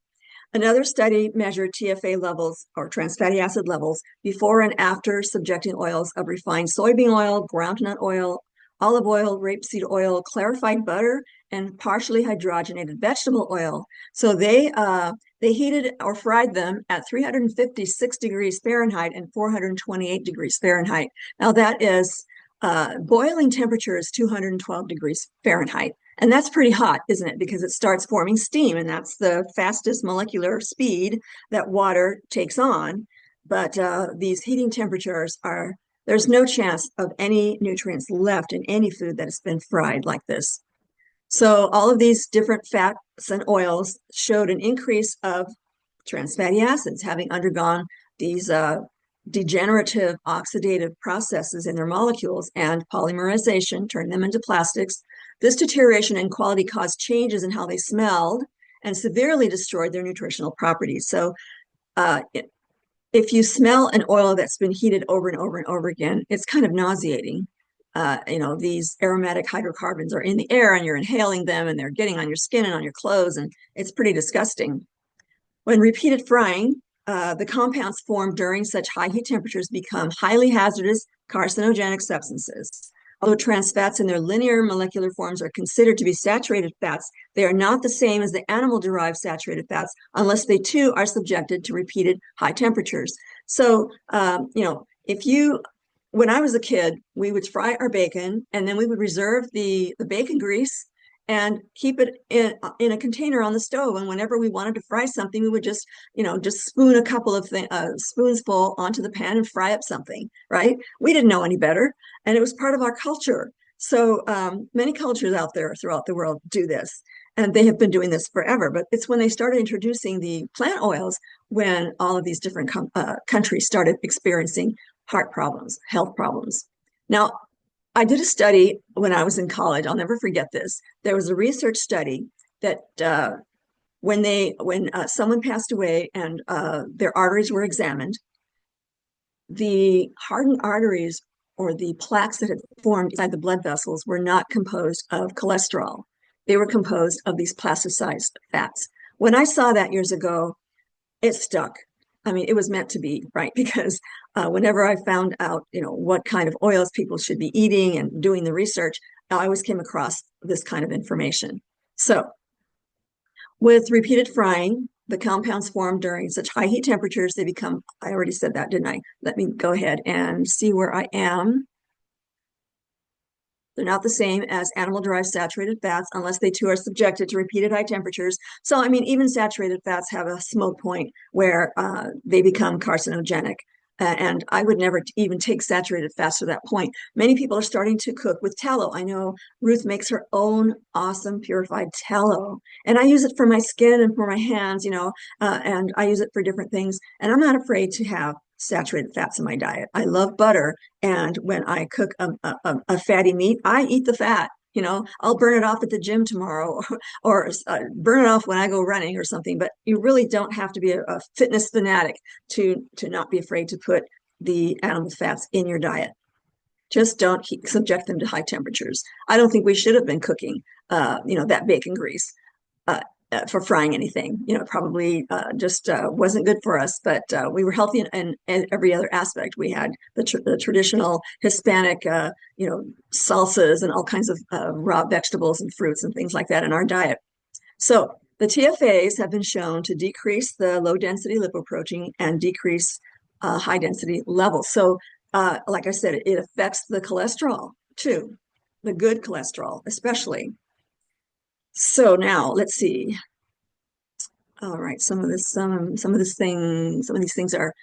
Another study measured TFA levels or trans fatty acid levels before and after subjecting oils of refined soybean oil, groundnut oil, olive oil, rapeseed oil, clarified butter, and partially hydrogenated vegetable oil. So they heated or fried them at 356 degrees Fahrenheit and 428 degrees Fahrenheit. Now that is boiling temperature is 212 degrees Fahrenheit. And that's pretty hot, isn't it? Because it starts forming steam, and that's the fastest molecular speed that water takes on. But these heating temperatures there's no chance of any nutrients left in any food that has been fried like this. So all of these different fats and oils showed an increase of trans fatty acids having undergone these degenerative oxidative processes in their molecules and polymerization, turning them into plastics. This deterioration in quality caused changes in how they smelled and severely destroyed their nutritional properties. So if you smell an oil that's been heated over and over and over again, it's kind of nauseating. These aromatic hydrocarbons are in the air and you're inhaling them and they're getting on your skin and on your clothes, and it's pretty disgusting. When repeated frying, the compounds formed during such high heat temperatures become highly hazardous carcinogenic substances. Although trans fats in their linear molecular forms are considered to be saturated fats, they are not the same as the animal-derived saturated fats unless they too are subjected to repeated high temperatures. So, when I was a kid, we would fry our bacon and then we would reserve the bacon grease and keep it in a container on the stove. And whenever we wanted to fry something, we would just spoon a couple of spoons full onto the pan and fry up something, right? We didn't know any better. And it was part of our culture. So many cultures out there throughout the world do this. And they have been doing this forever. But it's when they started introducing the plant oils when all of these different countries started experiencing heart problems, health problems. Now, I did a study when I was in college. I'll never forget this. There was a research study that when someone passed away and their arteries were examined, the hardened arteries or the plaques that had formed inside the blood vessels were not composed of cholesterol. They were composed of these plasticized fats. When I saw that years ago, it stuck. I mean, it was meant to be, right? Because whenever I found out, what kind of oils people should be eating and doing the research, I always came across this kind of information. So with repeated frying, the compounds formed during such high heat temperatures, they become, I already said that, didn't I? Let me go ahead and see where I am. They're not the same as animal-derived saturated fats unless they too are subjected to repeated high temperatures. So, I mean, even saturated fats have a smoke point where they become carcinogenic. And I would never even take saturated fats to that point. Many people are starting to cook with tallow. I know Ruth makes her own awesome purified tallow. And I use it for my skin and for my hands, and I use it for different things. And I'm not afraid to have saturated fats in my diet. I love butter. And when I cook a fatty meat, I eat the fat. I'll burn it off at the gym tomorrow or burn it off when I go running or something. But you really don't have to be a fitness fanatic to not be afraid to put the animal fats in your diet. Just don't subject them to high temperatures. I don't think we should have been cooking, that bacon grease for frying anything. Probably just wasn't good for us, but we were healthy in every other aspect. We had the traditional Hispanic, salsas and all kinds of raw vegetables and fruits and things like that in our diet. So the TFAs have been shown to decrease the low density lipoprotein and decrease high density levels. So like I said, it affects the cholesterol too, the good cholesterol especially. So now let's see. All right, some of these things are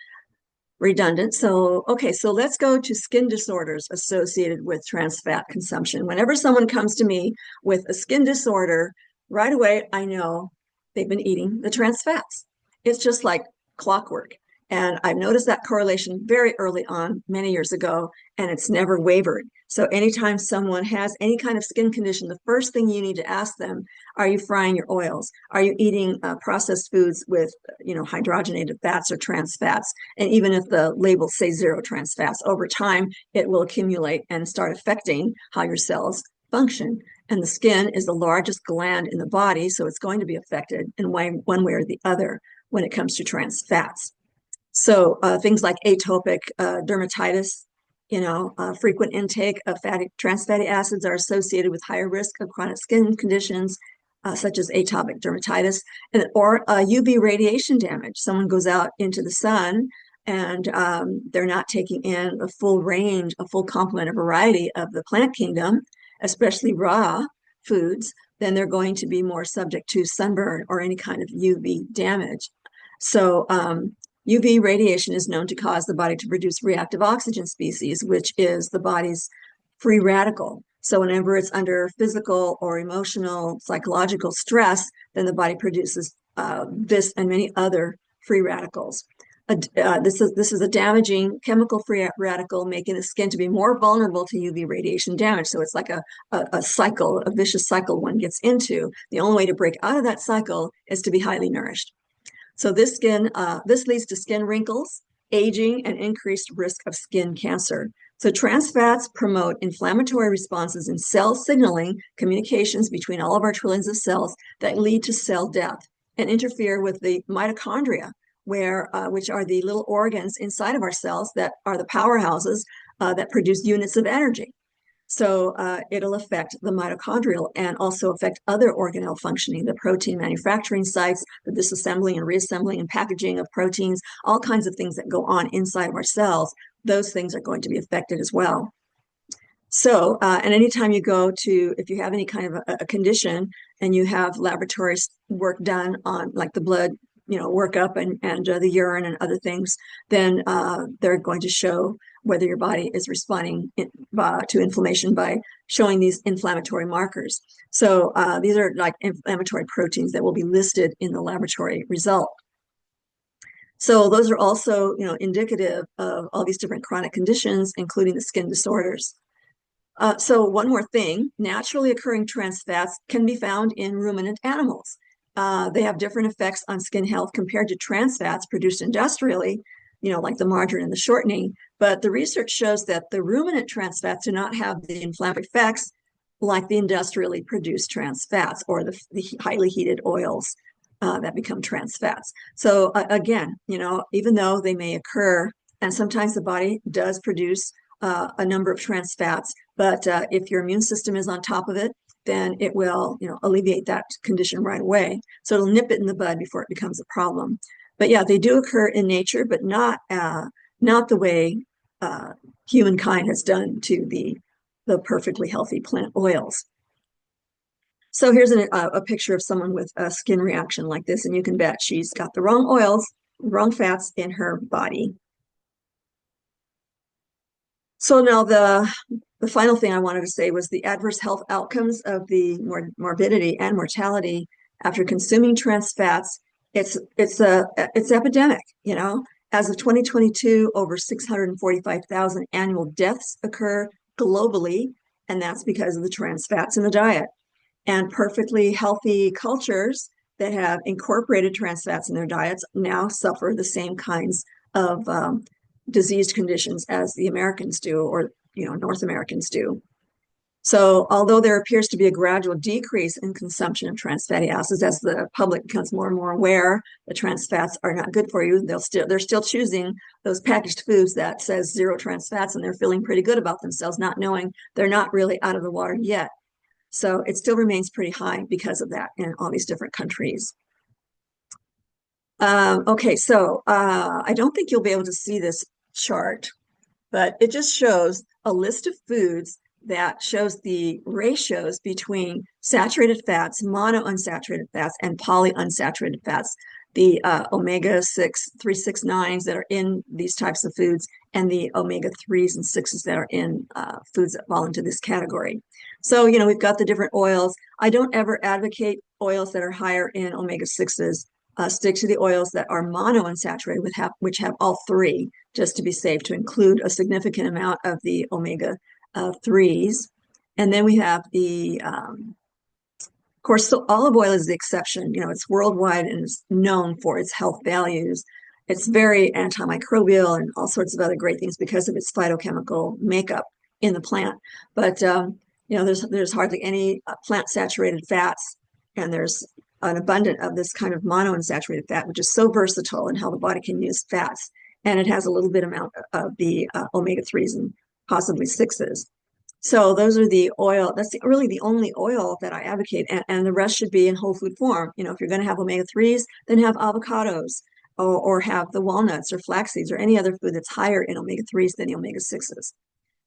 redundant. So, okay, so let's go to skin disorders associated with trans fat consumption. Whenever someone comes to me with a skin disorder, right away, I know they've been eating the trans fats. It's just like clockwork. And I've noticed that correlation very early on, many years ago, and it's never wavered. So anytime someone has any kind of skin condition, the first thing you need to ask them, are you frying your oils? Are you eating processed foods with, hydrogenated fats or trans fats? And even if the labels say zero trans fats, over time, it will accumulate and start affecting how your cells function. And the skin is the largest gland in the body, so it's going to be affected in one way or the other when it comes to trans fats. So things like atopic dermatitis, frequent intake of trans fatty acids are associated with higher risk of chronic skin conditions such as atopic dermatitis or UV radiation damage. Someone goes out into the sun and they're not taking in a full range, a full complement, a variety of the plant kingdom, especially raw foods, then they're going to be more subject to sunburn or any kind of UV damage. So UV radiation is known to cause the body to produce reactive oxygen species, which is the body's free radical. So whenever it's under physical or emotional, psychological stress, then the body produces this and many other free radicals. This is a damaging chemical free radical, making the skin to be more vulnerable to UV radiation damage. So it's like a cycle, a vicious cycle one gets into. The only way to break out of that cycle is to be highly nourished. So this leads to skin wrinkles, aging, and increased risk of skin cancer. So trans fats promote inflammatory responses in cell signaling communications between all of our trillions of cells that lead to cell death and interfere with the mitochondria, which are the little organs inside of our cells that are the powerhouses that produce units of energy. So it'll affect the mitochondrial and also affect other organelle functioning, the protein manufacturing sites, the disassembling and reassembling and packaging of proteins, all kinds of things that go on inside of our cells. Those things are going to be affected as well. So, and anytime you go to, if you have any kind of a condition and you have laboratory work done on like the blood, workup and the urine and other things, then they're going to show whether your body is responding to inflammation by showing these inflammatory markers. So these are like inflammatory proteins that will be listed in the laboratory result. So those are also, indicative of all these different chronic conditions, including the skin disorders. So one more thing, naturally occurring trans fats can be found in ruminant animals. They have different effects on skin health compared to trans fats produced industrially, like the margarine and the shortening. But the research shows that the ruminant trans fats do not have the inflammatory effects like the industrially produced trans fats or the highly heated oils that become trans fats. So again, even though they may occur, and sometimes the body does produce a number of trans fats, but if your immune system is on top of it, then it will, alleviate that condition right away. So it'll nip it in the bud before it becomes a problem. But yeah, they do occur in nature, but not the way humankind has done to the perfectly healthy plant oils. So here's a picture of someone with a skin reaction like this, and you can bet she's got the wrong oils, wrong fats in her body. So now the final thing I wanted to say was the adverse health outcomes of the morbidity and mortality after consuming trans fats. It's epidemic, As of 2022, over 645,000 annual deaths occur globally, and that's because of the trans fats in the diet. And perfectly healthy cultures that have incorporated trans fats in their diets now suffer the same kinds of diseased conditions as the Americans do, or North Americans do. So although there appears to be a gradual decrease in consumption of trans fatty acids as the public becomes more and more aware that trans fats are not good for you, they're still choosing those packaged foods that says zero trans fats, and they're feeling pretty good about themselves, not knowing they're not really out of the water yet. So it still remains pretty high because of that in all these different countries. Okay, so I don't think you'll be able to see this chart, but it just shows a list of foods that shows the ratios between saturated fats, monounsaturated fats, and polyunsaturated fats. the omega-6 369s that are in these types of foods, and the omega-3s and 6s that are in foods that fall into this category. So, we've got the different oils. I don't ever advocate oils that are higher in omega-6s. Stick to the oils that are monounsaturated, which have all three, just to be safe, to include a significant amount of the omega-3s. And then we have the of course, so olive oil is the exception. It's worldwide and is known for its health values. It's very antimicrobial and all sorts of other great things because of its phytochemical makeup in the plant. But there's hardly any plant saturated fats, and there's an abundance of this kind of monounsaturated fat, which is so versatile in how the body can use fats. And it has a little bit amount of the omega-3s and possibly 6s. So those are the oil. That's really the only oil that I advocate, and the rest should be in whole food form. If you're going to have omega-3s, then have avocados or have the walnuts or flax seeds or any other food that's higher in omega-3s than the omega-6s.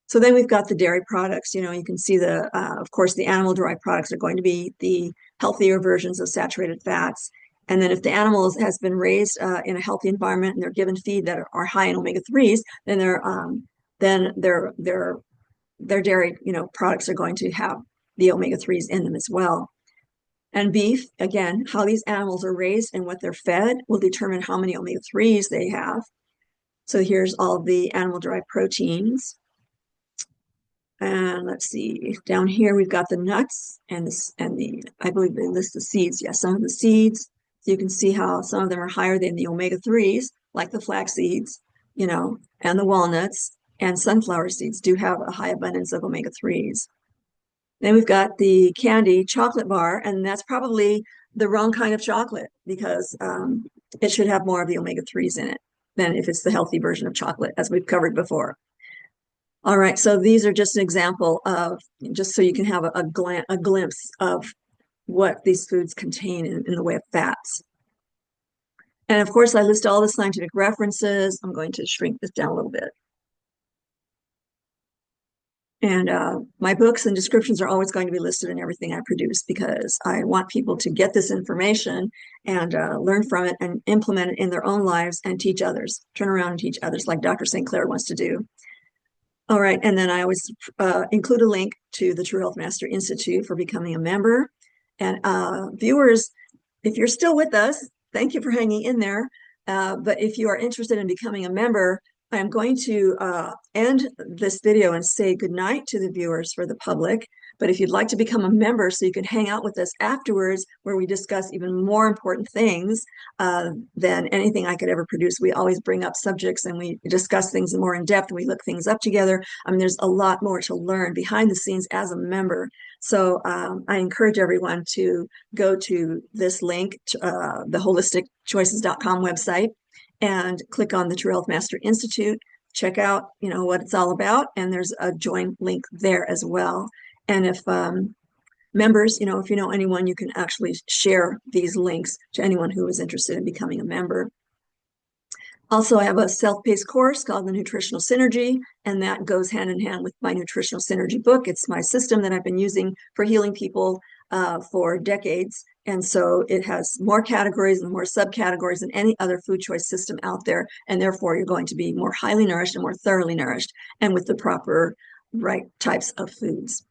So then we've got the dairy products. You can see of course, the animal-derived products are going to be the healthier versions of saturated fats. And then if the animal has been raised in a healthy environment and they're given feed that are high in omega-3s, then their dairy, products are going to have the omega-3s in them as well. And beef, again, how these animals are raised and what they're fed will determine how many omega-3s they have. So here's all the animal-derived proteins. And let's see, down here we've got the nuts and I believe they list the seeds. Yes, some of the seeds. So you can see how some of them are higher than the omega-3s, like the flax seeds, and the walnuts. And sunflower seeds do have a high abundance of omega-3s. Then we've got the candy chocolate bar, and that's probably the wrong kind of chocolate because it should have more of the omega-3s in it than if it's the healthy version of chocolate, as we've covered before. All right, so these are just an example of, just so you can have a glimpse of what these foods contain in the way of fats. And of course, I list all the scientific references. I'm going to shrink this down a little bit. And my books and descriptions are always going to be listed in everything I produce because I want people to get this information and learn from it and implement it in their own lives and teach others, turn around and teach others like Dr. St. Clair wants to do. All right, and then I always include a link to the True Health Master Institute for becoming a member. And viewers, if you're still with us, thank you for hanging in there. But if you are interested in becoming a member, I'm going to end this video and say goodnight to the viewers for the public. But if you'd like to become a member so you can hang out with us afterwards, where we discuss even more important things than anything I could ever produce. We always bring up subjects and we discuss things more in depth. We look things up together. I mean, there's a lot more to learn behind the scenes as a member. So I encourage everyone to go to this link, to, the holisticchoices.com website, and click on the True Health Master Institute. Check out, what it's all about, and there's a join link there as well. And if members, if you know anyone, you can actually share these links to anyone who is interested in becoming a member. Also, I have a self-paced course called the Nutritional Synergy, and that goes hand in hand with my Nutritional Synergy book. It's my system that I've been using for healing people for decades. And so it has more categories and more subcategories than any other food choice system out there. And therefore, you're going to be more highly nourished and more thoroughly nourished and with the proper right types of foods.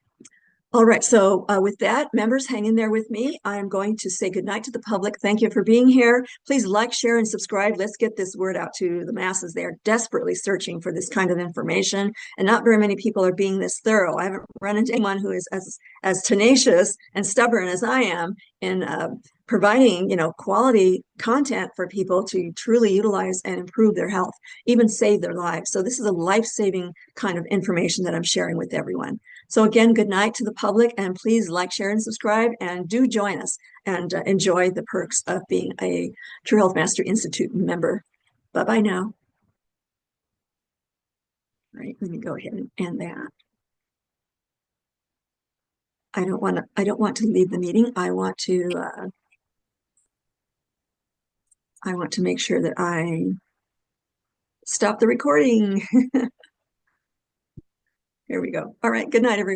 All right, so with that, members, hang in there with me. I am going to say goodnight to the public. Thank you for being here. Please like, share, and subscribe. Let's get this word out to the masses. They are desperately searching for this kind of information, and not very many people are being this thorough. I haven't run into anyone who is as tenacious and stubborn as I am in providing, quality content for people to truly utilize and improve their health, even save their lives. So this is a life-saving kind of information that I'm sharing with everyone. So again, good night to the public, and please like, share, and subscribe, and do join us and enjoy the perks of being a True Health Master Institute member. Bye-bye now. All right, let me go ahead and end that. I don't want to leave the meeting. I want to make sure that I stop the recording. Here we go. All right, good night, everyone.